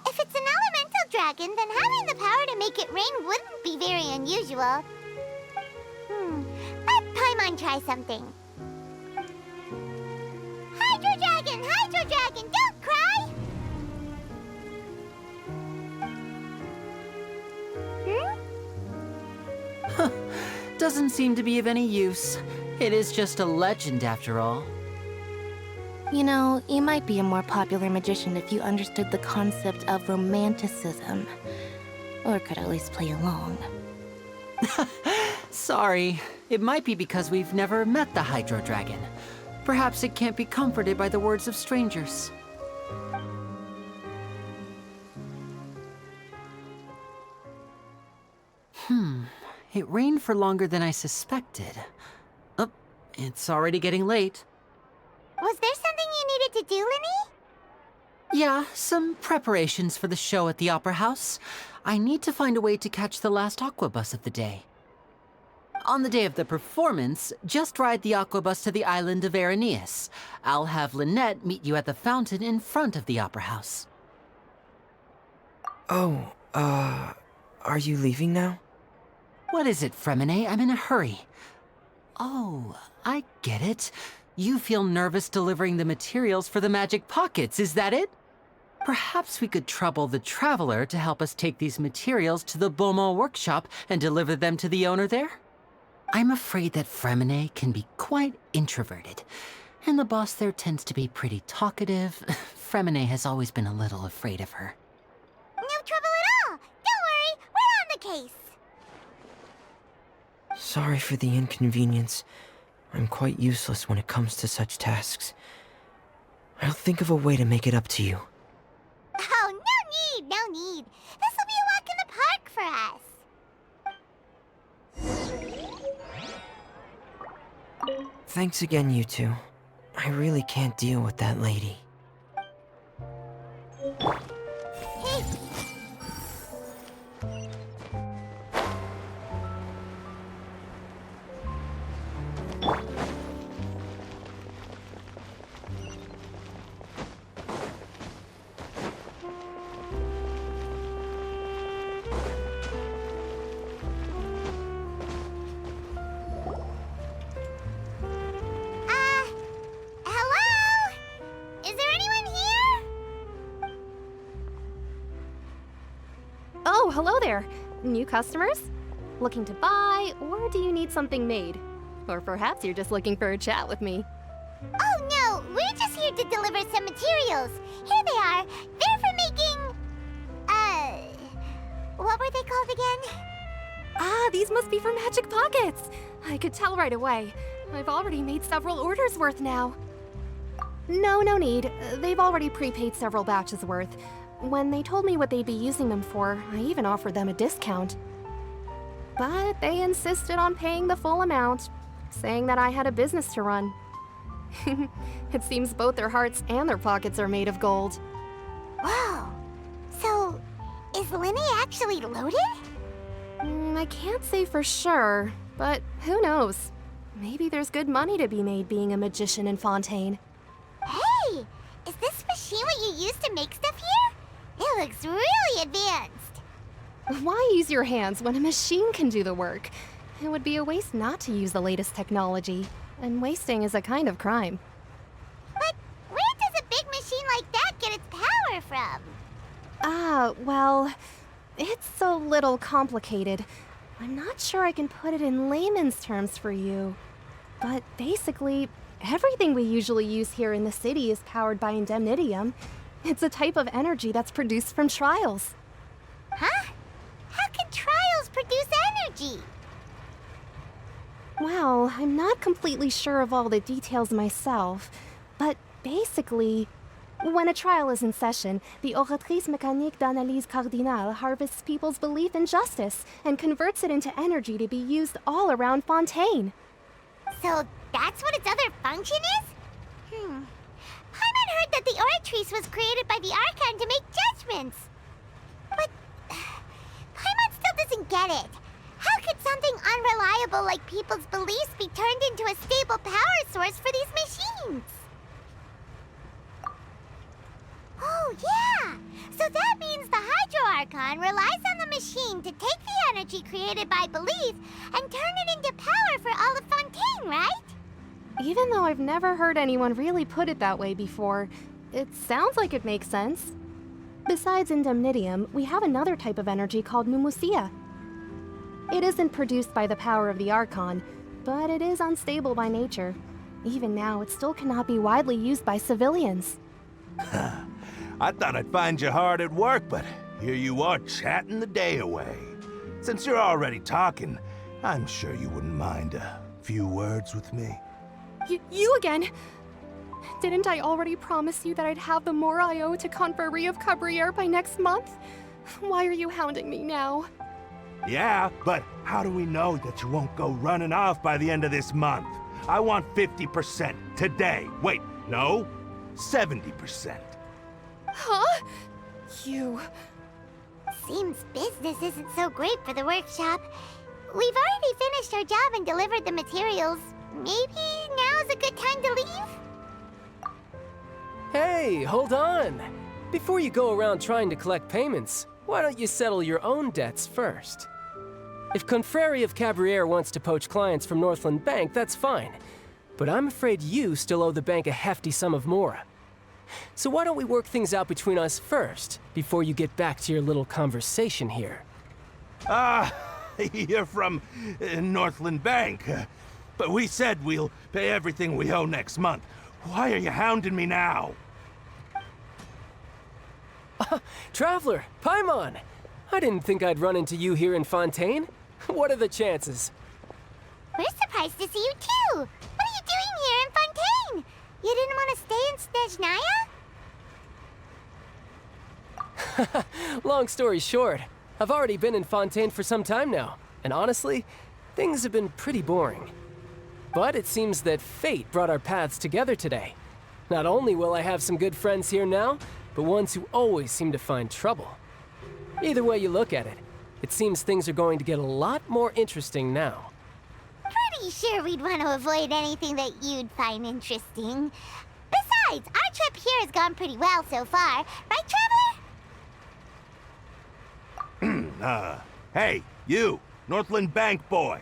If it's an elemental dragon, then having the power to make it rain wouldn't be very unusual. Let Paimon try something. Hydro Dragon! Hydro Dragon! Don't cry! doesn't seem to be of any use. It is just a legend after all. You know, you might be a more popular magician if you understood the concept of romanticism. Or could at least play along. Sorry. It might be because we've never met the Hydro Dragon. Perhaps it can't be comforted by the words of strangers. It rained for longer than I suspected. Oh, it's already getting late. Was there something you needed to do, Linny? Yeah, some preparations for the show at the Opera House. I need to find a way to catch the last aqua bus of the day. On the day of the performance, just ride the aqua bus to the island of Araneus. I'll have Lynette meet you at the fountain in front of the Opera House. Oh, are you leaving now? What is it, Fremine? I'm in a hurry. Oh, I get it. You feel nervous delivering the materials for the magic pockets, is that it? Perhaps we could trouble the Traveler to help us take these materials to the Beaumont workshop and deliver them to the owner there? I'm afraid that Fremine can be quite introverted, and the boss there tends to be pretty talkative. Fremine has always been a little afraid of her. No trouble at all! Don't worry, we're on the case! Sorry for the inconvenience. I'm quite useless when it comes to such tasks. I'll think of a way to make it up to you. Oh, no need, no need. This'll be a walk in the park for us. Thanks again, you two. I really can't deal with that lady. Hey! Hello? Is there anyone here? Oh, hello there. New customers? Looking to buy, or do you need something made? Or perhaps you're just looking for a chat with me. Oh no, we're just here to deliver some materials. Here they are. They're for making... what were they called again? Ah, these must be for magic pockets. I could tell right away. I've already made several orders worth now. No need. They've already prepaid several batches worth. When they told me what they'd be using them for, I even offered them a discount. But they insisted on paying the full amount, saying that I had a business to run. It seems both their hearts and their pockets are made of gold. Whoa. So, is Linny actually loaded? I can't say for sure, but who knows? Maybe there's good money to be made being a magician in Fontaine. Hey! Is this machine what you use to make stuff here? It looks really advanced. Why use your hands when a machine can do the work? It would be a waste not to use the latest technology, and wasting is a kind of crime. But where does a big machine like that get its power from? Well, it's a little complicated. I'm not sure I can put it in layman's terms for you. But basically, everything we usually use here in the city is powered by indemnitium. It's a type of energy that's produced from trials. Huh? How can trials produce energy? Well, I'm not completely sure of all the details myself, but basically, when a trial is in session, the Oratrice Mécanique d'Analyse Cardinale harvests people's belief in justice and converts it into energy to be used all around Fontaine. So that's what its other function is? Paimon heard that the Oratrice was created by the Archon to make judgments. But Paimon still doesn't get it. How could something unreliable like people's beliefs be turned into a stable power source for these machines? Oh, yeah! So that means the Hydro Archon relies on the machine to take the energy created by belief and turn it into power for all of Fontaine, right? Even though I've never heard anyone really put it that way before, it sounds like it makes sense. Besides indemnitium, we have another type of energy called pneumosia. It isn't produced by the power of the Archon, but it is unstable by nature. Even now, it still cannot be widely used by civilians. I thought I'd find you hard at work, but here you are chatting the day away. Since you're already talking, I'm sure you wouldn't mind a few words with me. You again? Didn't I already promise you that I'd have the more I owe to Confrérie of Cabriere by next month? Why are you hounding me now? Yeah, but how do we know that you won't go running off by the end of this month? I want 50% today. Wait, no, 70%. Huh? You... Seems business isn't so great for the workshop. We've already finished our job and delivered the materials. Maybe now's a good time to leave? Hey, hold on! Before you go around trying to collect payments, why don't you settle your own debts first? If Confrérie of Cabriere wants to poach clients from Northland Bank, that's fine. But I'm afraid you still owe the bank a hefty sum of mora. So why don't we work things out between us first, before you get back to your little conversation here? You're from Northland Bank. But we said we'll pay everything we owe next month. Why are you hounding me now? Traveler, Paimon! I didn't think I'd run into you here in Fontaine. What are the chances? We're surprised to see you too! What are you doing here in Fontaine? You didn't want to stay in Snezhnaya? Long story short, I've already been in Fontaine for some time now, and honestly, things have been pretty boring. But it seems that fate brought our paths together today. Not only will I have some good friends here now, but ones who always seem to find trouble. Either way you look at it, it seems things are going to get a lot more interesting now. Pretty sure we'd want to avoid anything that you'd find interesting. Besides, our trip here has gone pretty well so far. Right, Traveler? Hey, you, Northland Bank boy.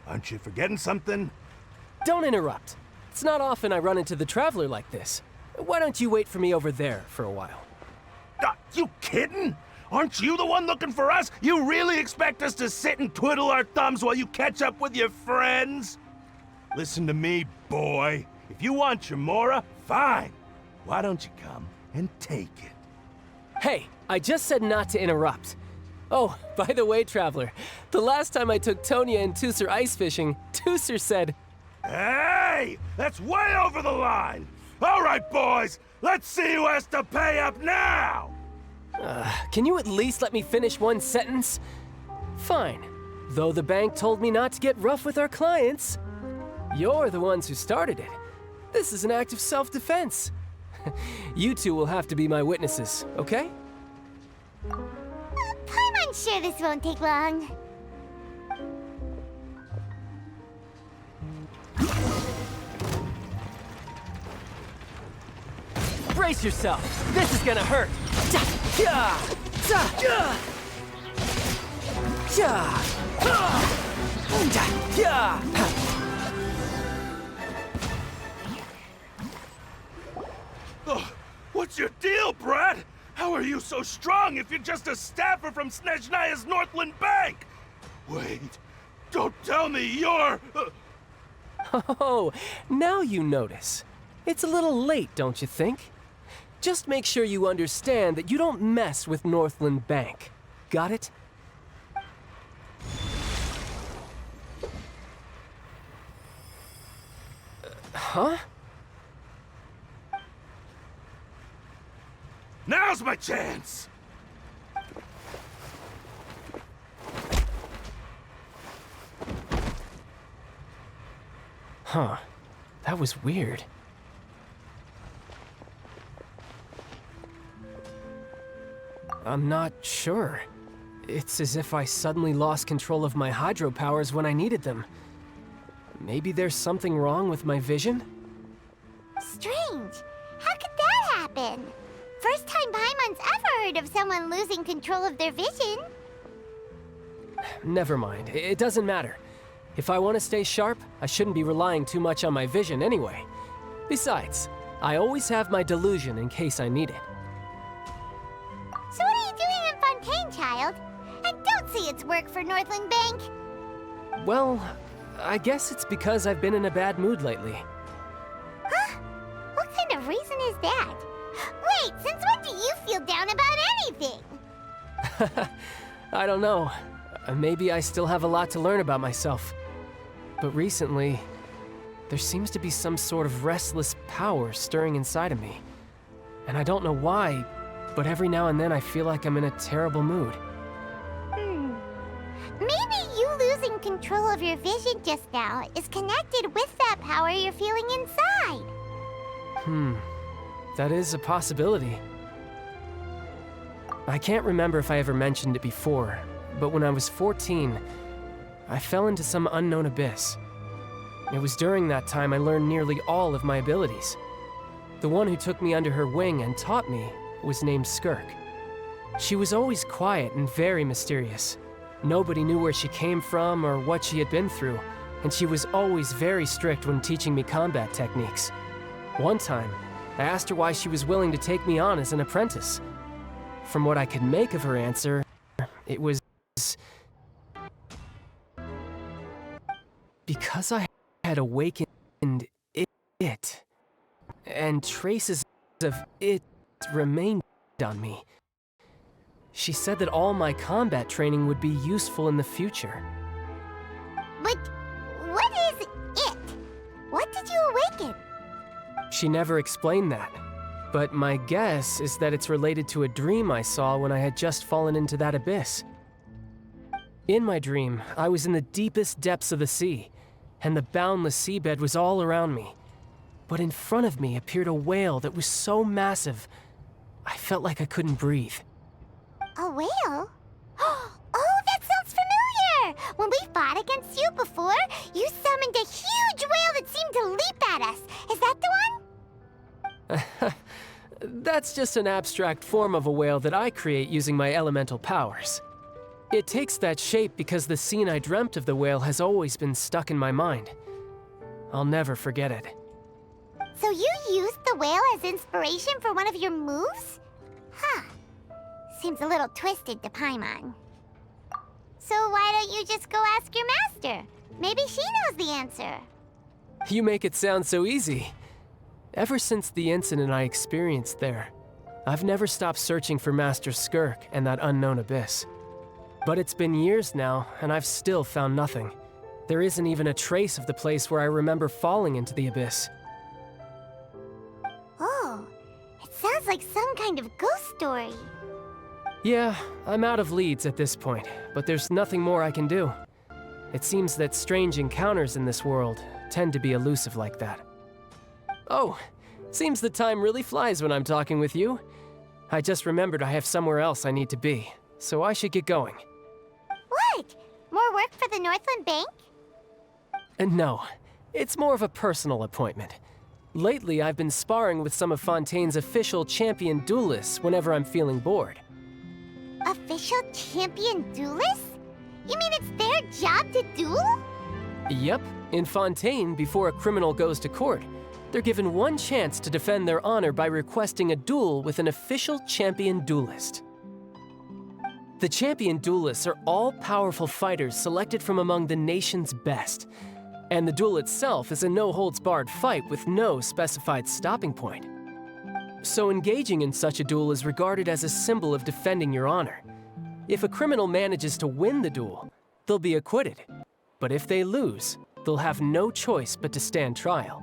Aren't you forgetting something? Don't interrupt. It's not often I run into the Traveler like this. Why don't you wait for me over there for a while? You kidding? Aren't you the one looking for us? You really expect us to sit and twiddle our thumbs while you catch up with your friends? Listen to me, boy. If you want your mora, fine. Why don't you come and take it? Hey, I just said not to interrupt. Oh, by the way, Traveler, the last time I took Tonya and Tusser ice fishing, Tusser said... Hey! That's way over the line! All right, boys, let's see who has to pay up now! Can you at least let me finish one sentence? Fine. Though the bank told me not to get rough with our clients. You're the ones who started it. This is an act of self-defense. You two will have to be my witnesses, okay? I'm sure this won't take long. Brace yourself! This is gonna hurt! What's your deal, Brad? How are you so strong if you're just a staffer from Snezhnaya's Northland Bank? Wait, don't tell me you're... Oh, now you notice. It's a little late, don't you think? Just make sure you understand that you don't mess with Northland Bank. Got it? Huh? Now's my chance! Huh. That was weird. I'm not sure. It's as if I suddenly lost control of my hydro powers when I needed them. Maybe there's something wrong with my vision? Strange. How could that happen? First time Paimon's ever heard of someone losing control of their vision. Never mind. It doesn't matter. If I want to stay sharp, I shouldn't be relying too much on my vision anyway. Besides, I always have my delusion in case I need it. So what are you doing in Fontaine, child? And don't say it's work for Northland Bank. Well, I guess it's because I've been in a bad mood lately. Huh? What kind of reason is that? Wait, since when do you feel down about anything? I don't know. Maybe I still have a lot to learn about myself. But recently, there seems to be some sort of restless power stirring inside of me. And I don't know why, but every now and then I feel like I'm in a terrible mood. Maybe you losing control of your vision just now is connected with that power you're feeling inside. That is a possibility. I can't remember if I ever mentioned it before, but when I was 14, I fell into some unknown abyss. It was during that time I learned nearly all of my abilities. The one who took me under her wing and taught me was named Skirk. She was always quiet and very mysterious. Nobody knew where she came from or what she had been through, and she was always very strict when teaching me combat techniques. One time, I asked her why she was willing to take me on as an apprentice. From what I could make of her answer, it was because I had awakened it, and traces of it remained on me. She said that all my combat training would be useful in the future. But what is it? What did you awaken? She never explained that, but my guess is that it's related to a dream I saw when I had just fallen into that abyss. In my dream, I was in the deepest depths of the sea, and the boundless seabed was all around me. But in front of me appeared a whale that was so massive, I felt like I couldn't breathe. A whale? Oh, that sounds familiar! When we fought against you before, you summoned a huge whale that seemed to leap at us. Is that the one? That's just an abstract form of a whale that I create using my elemental powers. It takes that shape because the scene I dreamt of the whale has always been stuck in my mind. I'll never forget it. So you used the whale as inspiration for one of your moves? Huh. Seems a little twisted to Paimon. So why don't you just go ask your master? Maybe she knows the answer. You make it sound so easy. Ever since the incident I experienced there, I've never stopped searching for Master Skirk and that unknown abyss. But it's been years now, and I've still found nothing. There isn't even a trace of the place where I remember falling into the abyss. Oh, it sounds like some kind of ghost story. Yeah, I'm out of leads at this point, but there's nothing more I can do. It seems that strange encounters in this world tend to be elusive like that. Oh, seems the time really flies when I'm talking with you. I just remembered I have somewhere else I need to be, so I should get going. What? More work for the Northland Bank? No, it's more of a personal appointment. Lately, I've been sparring with some of Fontaine's official champion duelists whenever I'm feeling bored. Official champion duelists? You mean it's their job to duel? Yep, in Fontaine, before a criminal goes to court, they're given one chance to defend their honor by requesting a duel with an official champion duelist. The champion duelists are all-powerful fighters selected from among the nation's best, and the duel itself is a no-holds-barred fight with no specified stopping point. So engaging in such a duel is regarded as a symbol of defending your honor. If a criminal manages to win the duel, they'll be acquitted. But if they lose, they'll have no choice but to stand trial.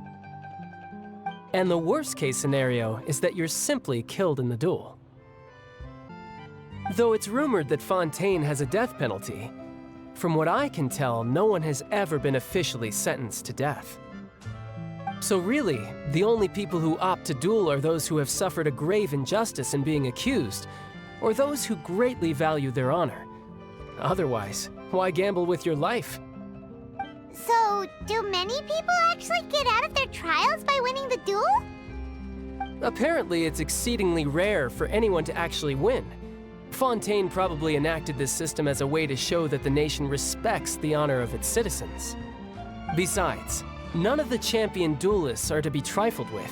And the worst-case scenario is that you're simply killed in the duel. Though it's rumored that Fontaine has a death penalty, from what I can tell, no one has ever been officially sentenced to death. So really, the only people who opt to duel are those who have suffered a grave injustice in being accused, or those who greatly value their honor. Otherwise, why gamble with your life? So, do many people actually get out of their trials by winning the duel? Apparently, it's exceedingly rare for anyone to actually win. Fontaine probably enacted this system as a way to show that the nation respects the honor of its citizens. Besides, none of the champion duelists are to be trifled with,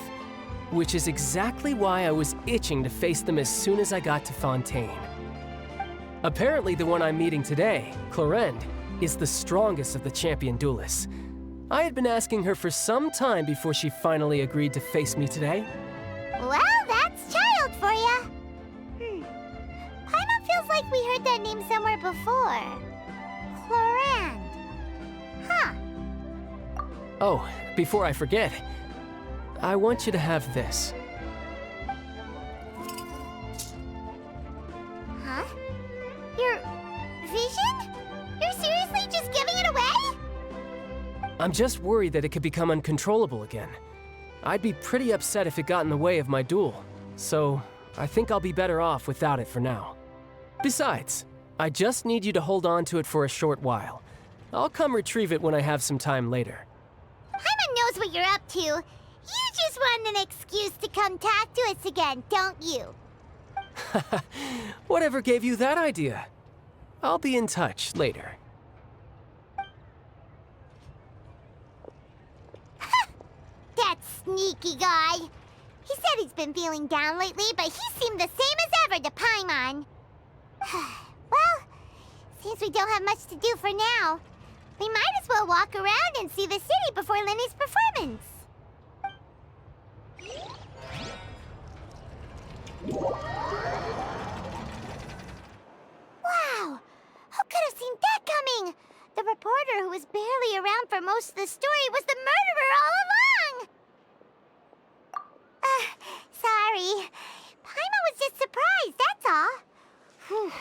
which is exactly why I was itching to face them as soon as I got to Fontaine. Apparently the one I'm meeting today, Clorend, is the strongest of the champion duelists. I had been asking her for some time before she finally agreed to face me today. Well, that's child for ya. Paimon feels like we heard that name somewhere before. Clorand. Huh. Oh, before I forget, I want you to have this. Huh? Your vision? You're seriously just giving it away? I'm just worried that it could become uncontrollable again. I'd be pretty upset if it got in the way of my duel, so I think I'll be better off without it for now. Besides, I just need you to hold on to it for a short while. I'll come retrieve it when I have some time later. Paimon knows what you're up to. You just want an excuse to come talk to us again, don't you? Whatever gave you that idea? I'll be in touch later. That sneaky guy. He said he's been feeling down lately, but he seemed the same as ever to Paimon. Well, seems we don't have much to do for now. We might as well walk around and see the city before Lenny's performance. Wow! Who could have seen that coming? The reporter who was barely around for most of the story was the murderer all along! Sorry. Paimon was just surprised, that's all. Whew.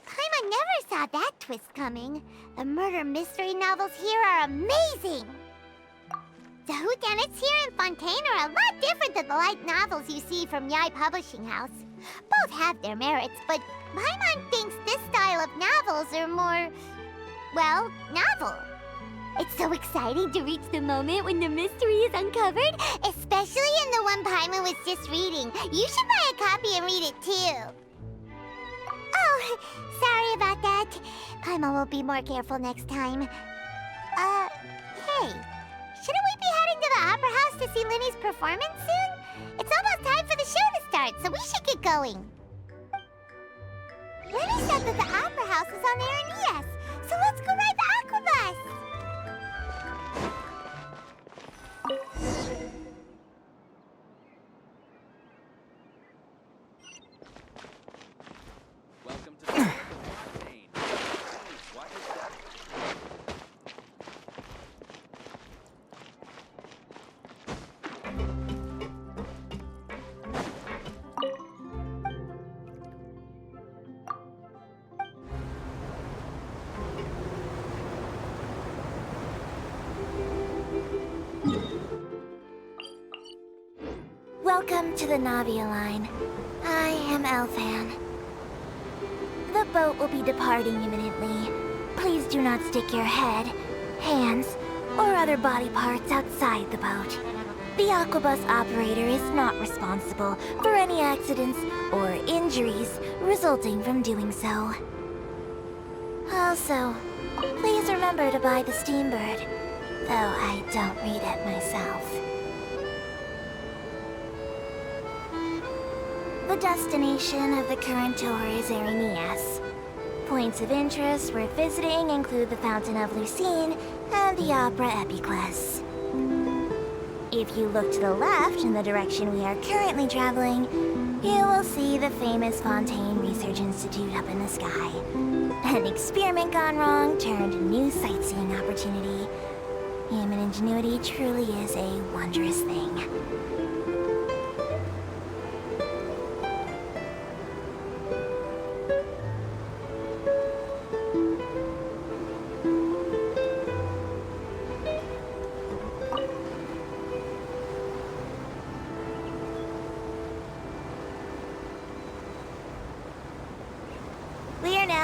Paimon never saw that twist coming. The murder mystery novels here are amazing! The whodunits here in Fontaine are a lot different than the light novels you see from Yai Publishing House. Both have their merits, but Paimon thinks this style of novels are more, well, novel. It's so exciting to reach the moment when the mystery is uncovered, especially in the one Paimon was just reading. You should buy a copy and read it too. Oh, sorry about that. Paimon will be more careful next time. Hey, shouldn't we be heading to the Opera House to see Lenny's performance soon? It's almost time for the show to start, so we should get going. Lenny said that the Opera House is on Aranias, so let's go ride the Aquabus! Welcome to the Fontaine. Please watch your step. Welcome to the Navia line. I am Elfan. The boat will be departing imminently. Please do not stick your head, hands, or other body parts outside the boat. The Aquabus operator is not responsible for any accidents or injuries resulting from doing so. Also, please remember to buy the Steambird, though I don't read it myself. The destination of the current tour is Aranias. Points of interest worth visiting include the Fountain of Lucine and the Opera Epiclese. If you look to the left in the direction we are currently traveling, you will see the famous Fontaine Research Institute up in the sky. An experiment gone wrong turned new sightseeing opportunity. Human ingenuity truly is a wondrous thing.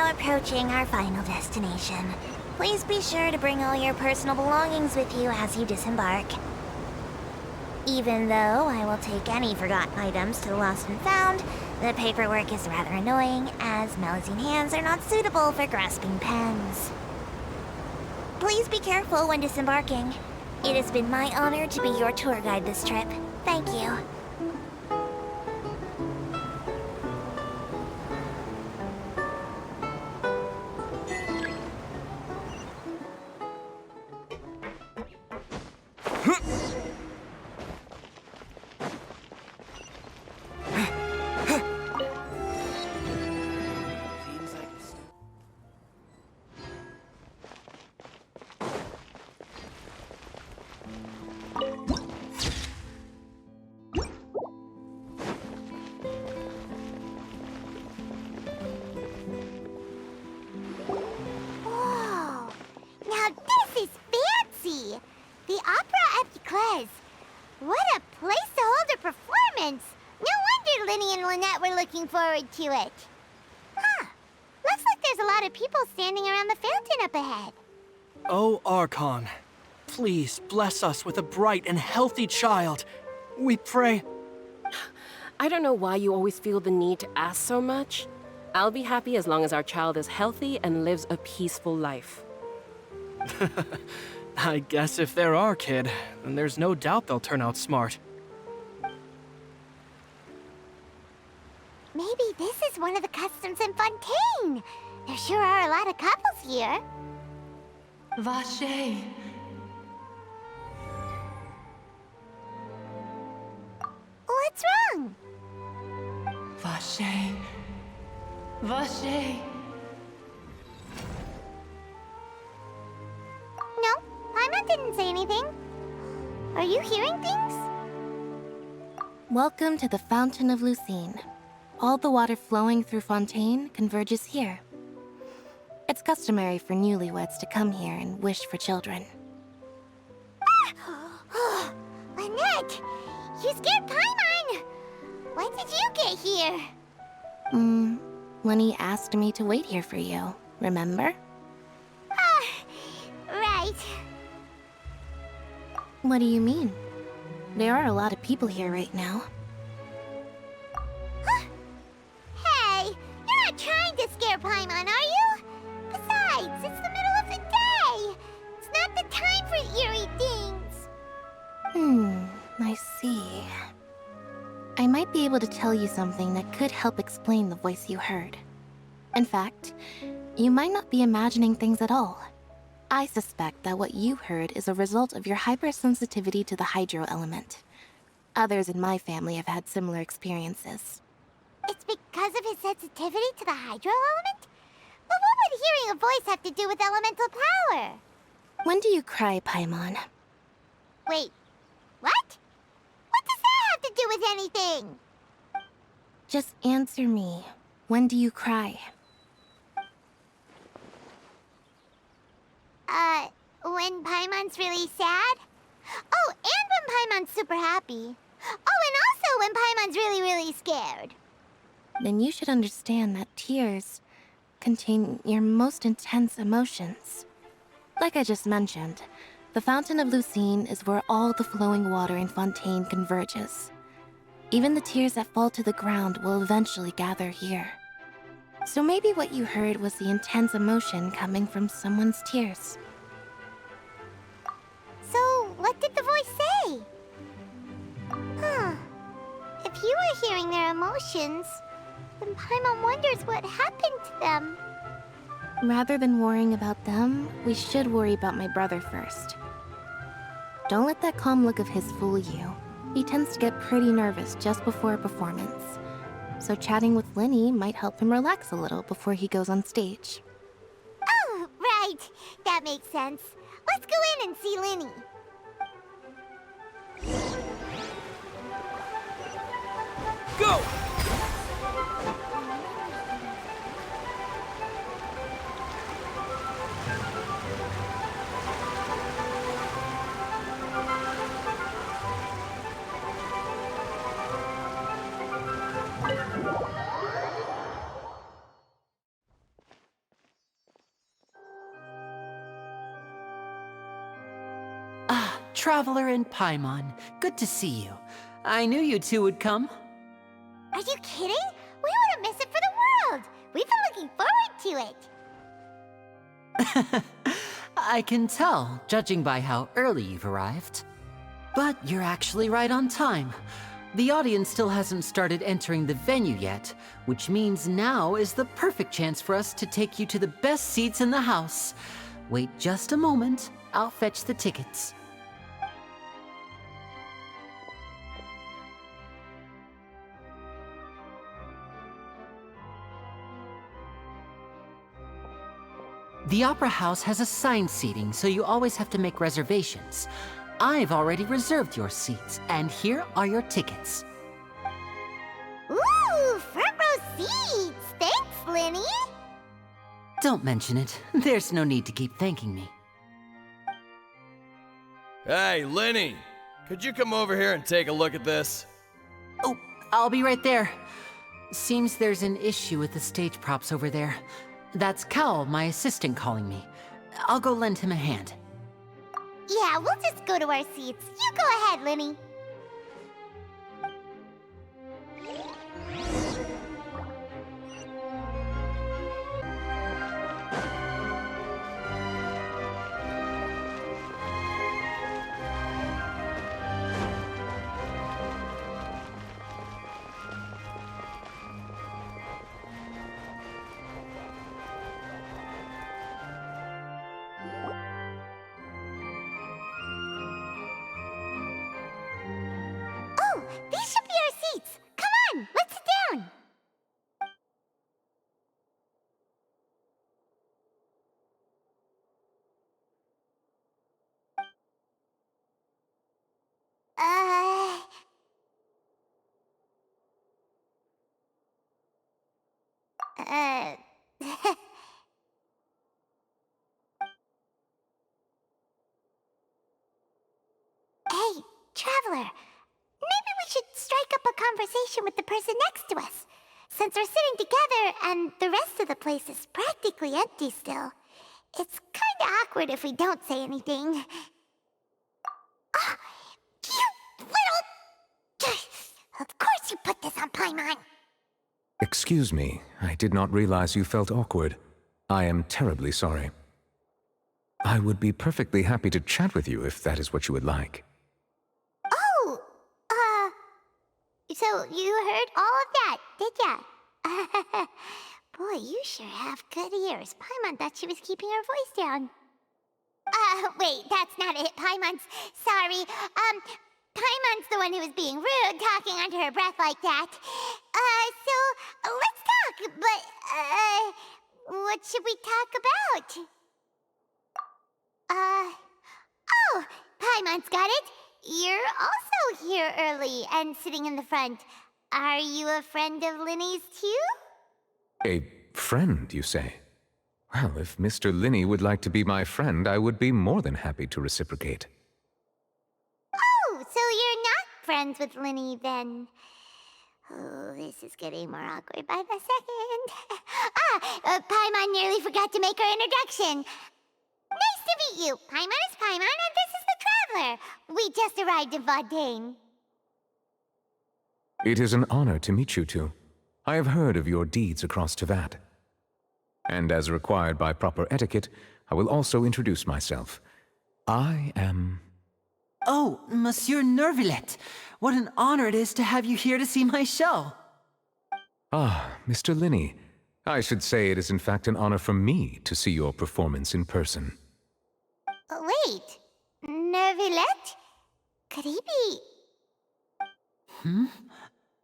Approaching our final destination. Please be sure to bring all your personal belongings with you as you disembark. Even though I will take any forgotten items to the lost and found, the paperwork is rather annoying, as Melusine hands are not suitable for grasping pens. Please be careful when disembarking. It has been my honor to be your tour guide this trip. Thank you. No wonder Linny and Lynette were looking forward to it. Huh. Looks like there's a lot of people standing around the fountain up ahead. Oh, Archon, please bless us with a bright and healthy child. We pray. I don't know why you always feel the need to ask so much. I'll be happy as long as our child is healthy and lives a peaceful life. I guess if they're our kid, then there's no doubt they'll turn out smart. Maybe this is one of the customs in Fontaine. There sure are a lot of couples here. Vache. What's wrong? Vache. Vache. No, Paimon didn't say anything. Are you hearing things? Welcome to the Fountain of Lucine. All the water flowing through Fontaine converges here. It's customary for newlyweds to come here and wish for children. Ah! Lynette! You scared Paimon! When did you get here? Lenny asked me to wait here for you, remember? Right. What do you mean? There are a lot of people here right now. Hey, you're not trying to scare Paimon, are you? Besides, it's the middle of the day. It's not the time for eerie things. I see. I might be able to tell you something that could help explain the voice you heard. In fact, you might not be imagining things at all. I suspect that what you heard is a result of your hypersensitivity to the hydro element. Others in my family have had similar experiences. It's because of his sensitivity to the hydro element? But what would hearing a voice have to do with elemental power? When do you cry, Paimon? Wait, what? What does that have to do with anything? Just answer me. When do you cry? When Paimon's really sad? Oh, and when Paimon's super happy. Oh, and also when Paimon's really, really scared. Then you should understand that tears contain your most intense emotions. Like I just mentioned, the Fountain of Lucine is where all the flowing water in Fontaine converges. Even the tears that fall to the ground will eventually gather here. So maybe what you heard was the intense emotion coming from someone's tears. So, what did the voice say? If you were hearing their emotions, then Paimon wonders what happened to them. Rather than worrying about them, we should worry about my brother first. Don't let that calm look of his fool you. He tends to get pretty nervous just before a performance. So chatting with Linny might help him relax a little before he goes on stage. Oh, right. That makes sense. Let's go in and see Linny. Go! Traveler and Paimon, good to see you. I knew you two would come. Are you kidding? We wouldn't miss it for the world. We've been looking forward to it. I can tell, judging by how early you've arrived. But you're actually right on time. The audience still hasn't started entering the venue yet, which means now is the perfect chance for us to take you to the best seats in the house. Wait just a moment, I'll fetch the tickets. The Opera House has assigned seating, so you always have to make reservations. I've already reserved your seats, and here are your tickets. Ooh, front row seats! Thanks, Linny! Don't mention it. There's no need to keep thanking me. Hey, Linny! Could you come over here and take a look at this? Oh, I'll be right there. Seems there's an issue with the stage props over there. That's Cal, my assistant, calling me. I'll go lend him a hand. Yeah, we'll just go to our seats. You go ahead, Linny. These should be our seats. Come on, let's sit down. Hey, Traveler. Maybe we should strike up a conversation with the person next to us. Since we're sitting together and the rest of the place is practically empty still, it's kinda awkward if we don't say anything. Oh, you little... Of course you put this on Paimon! Excuse me, I did not realize you felt awkward. I am terribly sorry. I would be perfectly happy to chat with you if that is what you would like. Oh, so you heard all of that, did ya? Boy, you sure have good ears. Paimon thought she was keeping her voice down. Wait, that's not it. Paimon's sorry. Paimon's the one who was being rude, talking under her breath like that. So let's talk, but, what should we talk about? Oh, Paimon's got it. You're also here early and sitting in the front. Are you a friend of Linny's too? A friend, you say? Well, if Mr. Linney would like to be my friend, I would be more than happy to reciprocate. Oh, so you're not friends with Linny then? Oh, this is getting more awkward by the second. Paimon nearly forgot to make her introduction. Nice to meet you. Paimon is Paimon, and this is the Traveler. We just arrived in Fontaine. It is an honor to meet you two. I have heard of your deeds across Tevat. And as required by proper etiquette, I will also introduce myself. I am... Oh, Monsieur Nervillet! What an honor it is to have you here to see my show! Ah, Mr. Linney. I should say it is in fact an honor for me to see your performance in person. Wait, Nervillet? Could he be...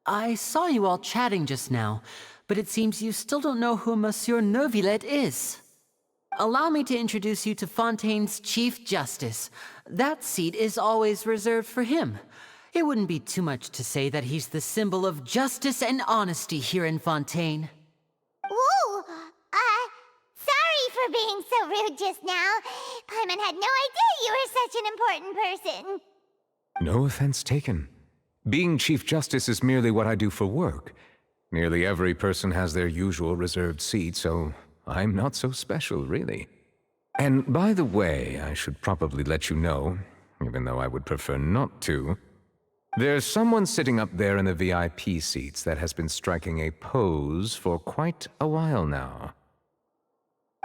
I saw you all chatting just now, but it seems you still don't know who Monsieur Nervillet is. Allow me to introduce you to Fontaine's Chief Justice. That seat is always reserved for him. It wouldn't be too much to say that he's the symbol of justice and honesty here in Fontaine. Whoa! Sorry for being so rude just now. Paimon had no idea you were such an important person. No offense taken. Being Chief Justice is merely what I do for work. Nearly every person has their usual reserved seat, so I'm not so special, really. And by the way, I should probably let you know, even though I would prefer not to, there's someone sitting up there in the VIP seats that has been striking a pose for quite a while now.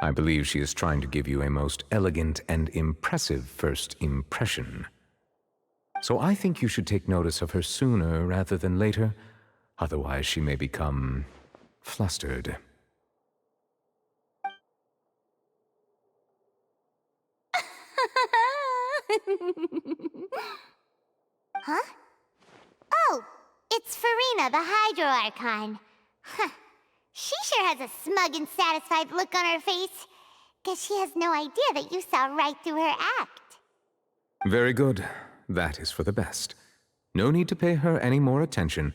I believe she is trying to give you a most elegant and impressive first impression. So I think you should take notice of her sooner rather than later, otherwise she may become flustered. Huh? Oh, it's Farina, the Hydro Archon. Huh. She sure has a smug and satisfied look on her face. Guess she has no idea that you saw right through her act. Very good. That is for the best. No need to pay her any more attention.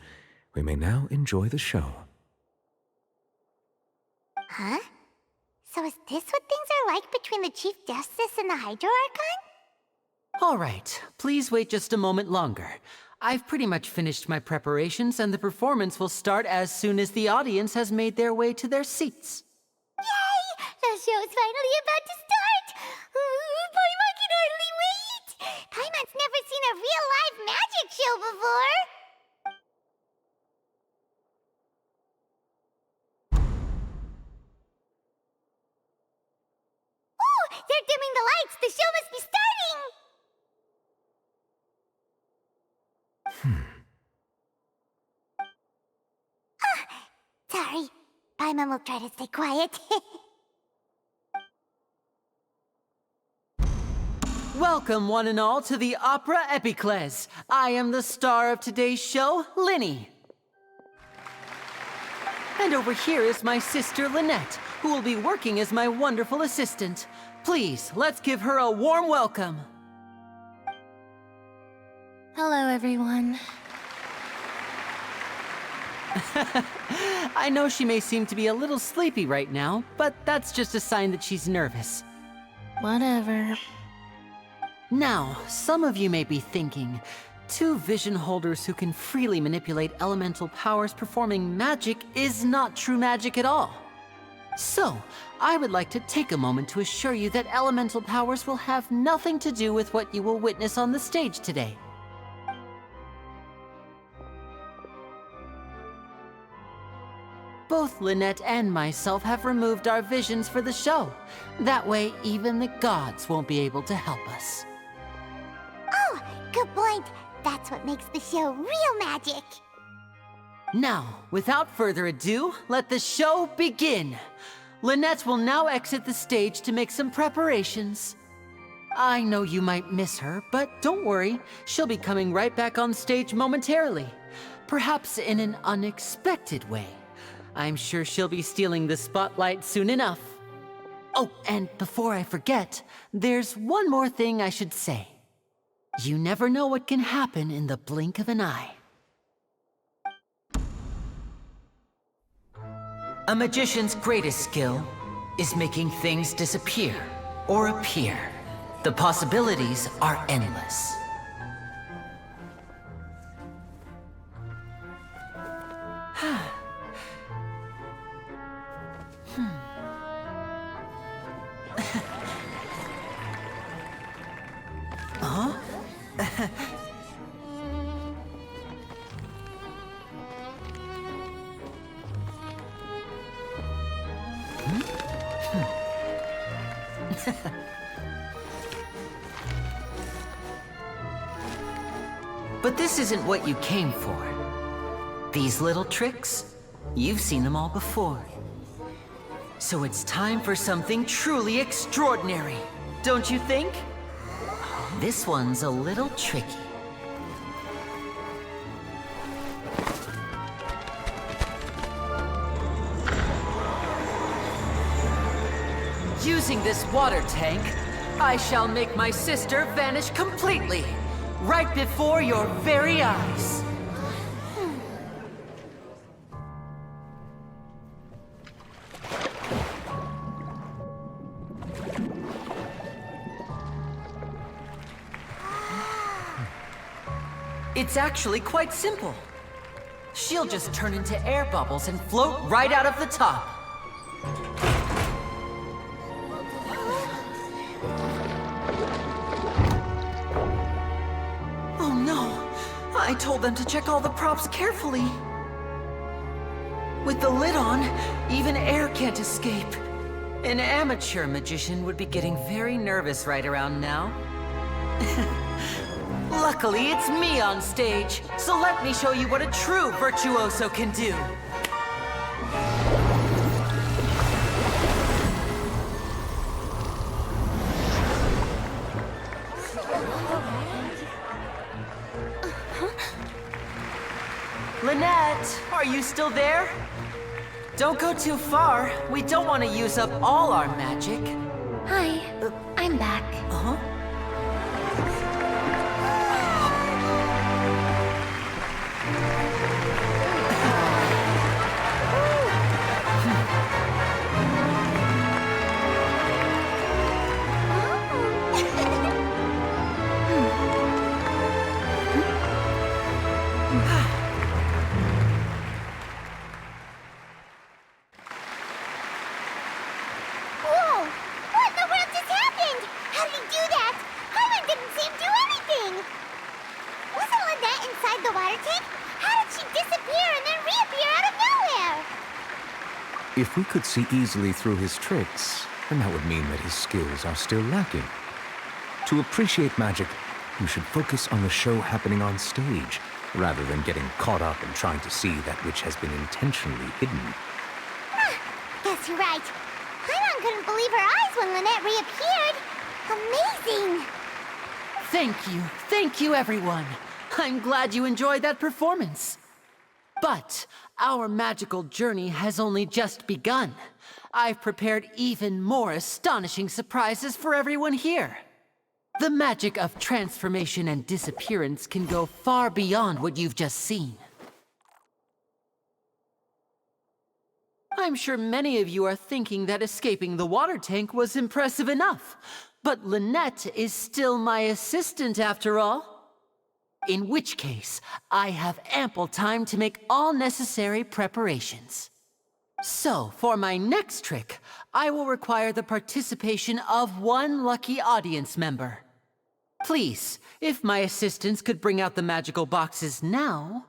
We may now enjoy the show. Huh? So is this what things are like between the Chief Justice and the Hydro Archon? All right, please wait just a moment longer. I've pretty much finished my preparations, and the performance will start as soon as the audience has made their way to their seats. Yay! The show's finally about to start! Paimon can hardly wait! Paimon's never seen a real live magic show before! Oh! They're dimming the lights! The show must be starting! Sorry. Paimon will try to stay quiet. Welcome, one and all, to the Opera Epiclese. I am the star of today's show, Linny. And over here is my sister, Lynette, who will be working as my wonderful assistant. Please, let's give her a warm welcome. Hello, everyone. I know she may seem to be a little sleepy right now, but that's just a sign that she's nervous. Whatever. Now, some of you may be thinking, two vision holders who can freely manipulate elemental powers performing magic is not true magic at all. So, I would like to take a moment to assure you that elemental powers will have nothing to do with what you will witness on the stage today. Both Lynette and myself have removed our visions for the show. That way, even the gods won't be able to help us. Oh, good point. That's what makes the show real magic. Now, without further ado, let the show begin. Lynette will now exit the stage to make some preparations. I know you might miss her, but don't worry. She'll be coming right back on stage momentarily. Perhaps in an unexpected way. I'm sure she'll be stealing the spotlight soon enough. Oh, and before I forget, there's one more thing I should say. You never know what can happen in the blink of an eye. A magician's greatest skill is making things disappear or appear. The possibilities are endless. Huh? But this isn't what you came for. These little tricks, you've seen them all before. So it's time for something truly extraordinary, don't you think? This one's a little tricky. Using this water tank, I shall make my sister vanish completely, right before your very eyes. It's actually quite simple. She'll just turn into air bubbles and float right out of the top. Oh no! I told them to check all the props carefully. With the lid on, even air can't escape. An amateur magician would be getting very nervous right around now. Luckily, it's me on stage, so let me show you what a true virtuoso can do. Lynette, are you still there? Don't go too far. We don't want to use up all our magic. Hi, I'm back. Uh-huh. If we could see easily through his tricks, then that would mean that his skills are still lacking. To appreciate magic, you should focus on the show happening on stage, rather than getting caught up in trying to see that which has been intentionally hidden. Guess you're right. Paimon couldn't believe her eyes when Lynette reappeared. Amazing! Thank you everyone. I'm glad you enjoyed that performance. But our magical journey has only just begun. I've prepared even more astonishing surprises for everyone here. The magic of transformation and disappearance can go far beyond what you've just seen. I'm sure many of you are thinking that escaping the water tank was impressive enough, but Lynette is still my assistant after all. In which case, I have ample time to make all necessary preparations. So, for my next trick, I will require the participation of one lucky audience member. Please, if my assistants could bring out the magical boxes now.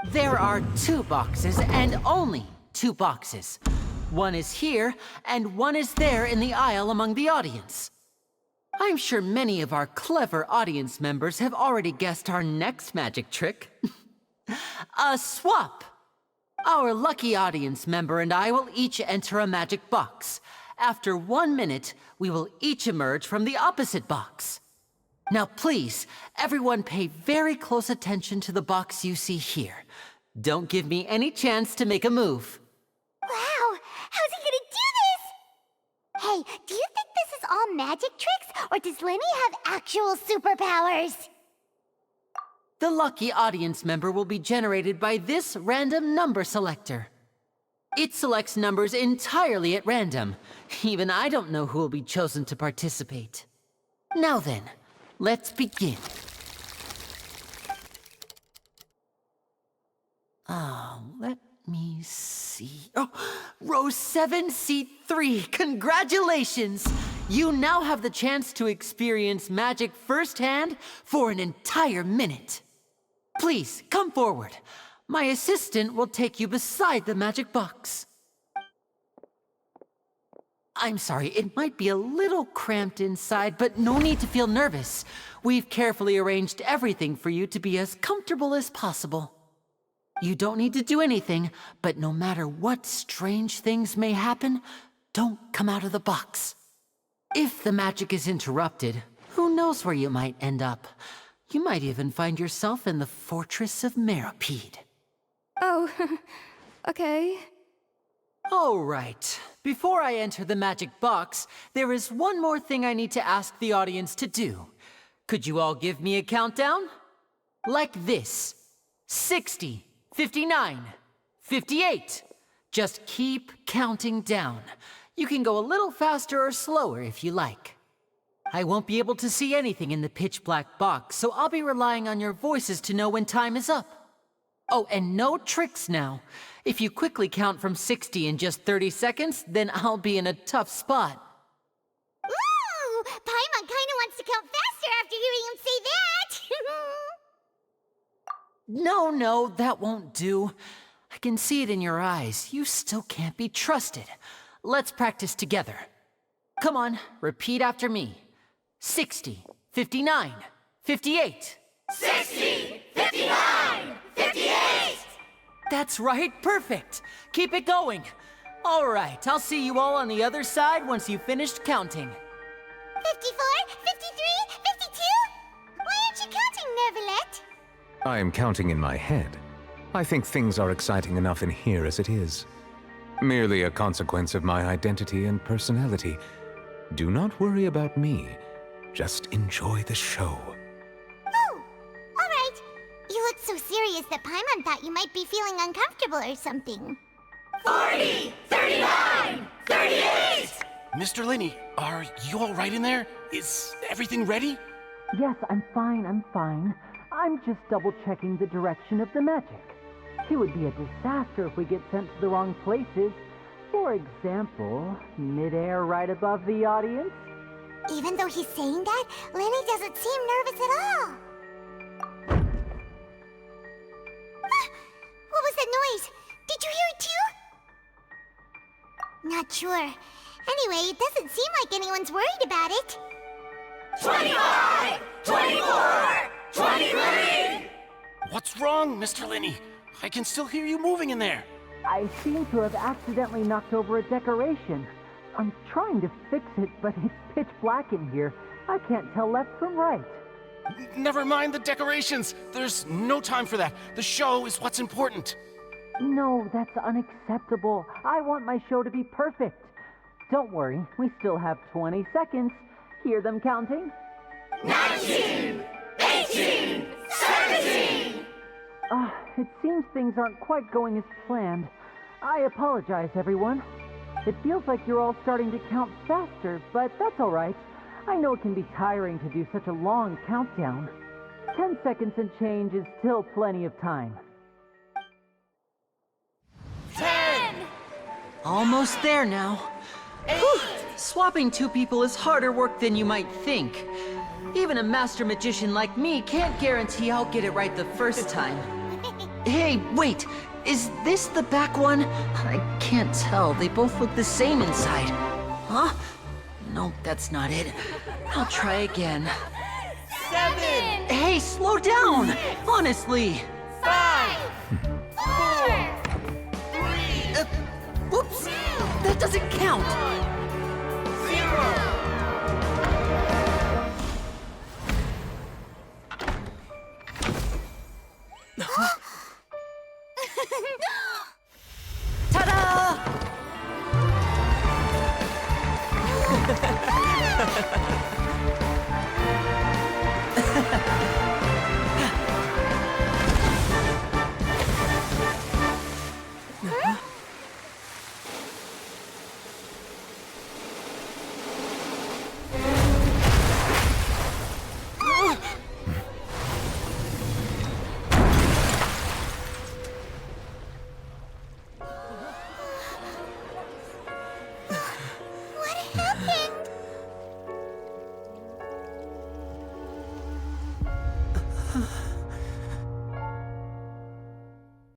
There are 2 boxes, and only 2 boxes. One is here, and one is there in the aisle among the audience. I'm sure many of our clever audience members have already guessed our next magic trick. A swap! Our lucky audience member and I will each enter a magic box. After 1 minute, we will each emerge from the opposite box. Now please, everyone pay very close attention to the box you see here. Don't give me any chance to make a move. Wow! How's he gonna do this? Hey, do you think this is all magic tricks, or does Lenny have actual superpowers? The lucky audience member will be generated by this random number selector. It selects numbers entirely at random. Even I don't know who will be chosen to participate. Now then, let's begin. Let me see. Oh, row 7, seat 3. Congratulations! You now have the chance to experience magic firsthand for an entire minute. Please, come forward. My assistant will take you beside the magic box. I'm sorry, it might be a little cramped inside, but no need to feel nervous. We've carefully arranged everything for you to be as comfortable as possible. You don't need to do anything, but no matter what strange things may happen, don't come out of the box. If the magic is interrupted, who knows where you might end up? You might even find yourself in the Fortress of Meropide. Oh, okay. All right. Before I enter the magic box, there is one more thing I need to ask the audience to do. Could you all give me a countdown? Like this. 60, 59, 58. Just keep counting down. You can go a little faster or slower if you like. I won't be able to see anything in the pitch-black box, so I'll be relying on your voices to know when time is up. Oh, and no tricks now. If you quickly count from 60 in just 30 seconds, then I'll be in a tough spot. Ooh! Paimon kinda wants to count faster after hearing him say that! No, that won't do. I can see it in your eyes. You still can't be trusted. Let's practice together. Come on, repeat after me. 60, 59, 58. 60, 59, 58! That's right, perfect. Keep it going. All right, I'll see you all on the other side once you've finished counting. 54, 53, 52? Why aren't you counting, Nervalette? I am counting in my head. I think things are exciting enough in here as it is. Merely a consequence of my identity and personality. Do not worry about me. Just enjoy the show. Oh, all right. You look so serious that Paimon thought you might be feeling uncomfortable or something. 40, 39, 38! Mr. Linney, are you all right in there? Is everything ready? Yes, I'm fine. I'm just double-checking the direction of the magic. It would be a disaster if we get sent to the wrong places. For example, mid-air right above the audience. Even though he's saying that, Lenny doesn't seem nervous at all. What was that noise? Did you hear it too? not sure. Anyway, it doesn't seem like anyone's worried about it. 25! 24! 23! What's wrong, Mr. Linney? I can still hear you moving in there. I seem to have accidentally knocked over a decoration. I'm trying to fix it, but it's pitch black in here. I can't tell left from right. Never mind the decorations. There's no time for that. The show is what's important. No, that's unacceptable. I want my show to be perfect. Don't worry, we still have 20 seconds. Hear them counting? 19! 18! 17! It seems things aren't quite going as planned. I apologize, everyone. It feels like you're all starting to count faster, but that's all right. I know it can be tiring to do such a long countdown. 10 seconds and change is still plenty of time. 10! Almost there now. 8! Whew. Swapping two people is harder work than you might think. Even a master magician like me can't guarantee I'll get it right the first time. Hey, wait! Is this the back one? I can't tell. They both look the same inside. Huh? No, that's not it. I'll try again. 7! Hey, slow down! Honestly! 5! 4! 3! Whoops! That doesn't count!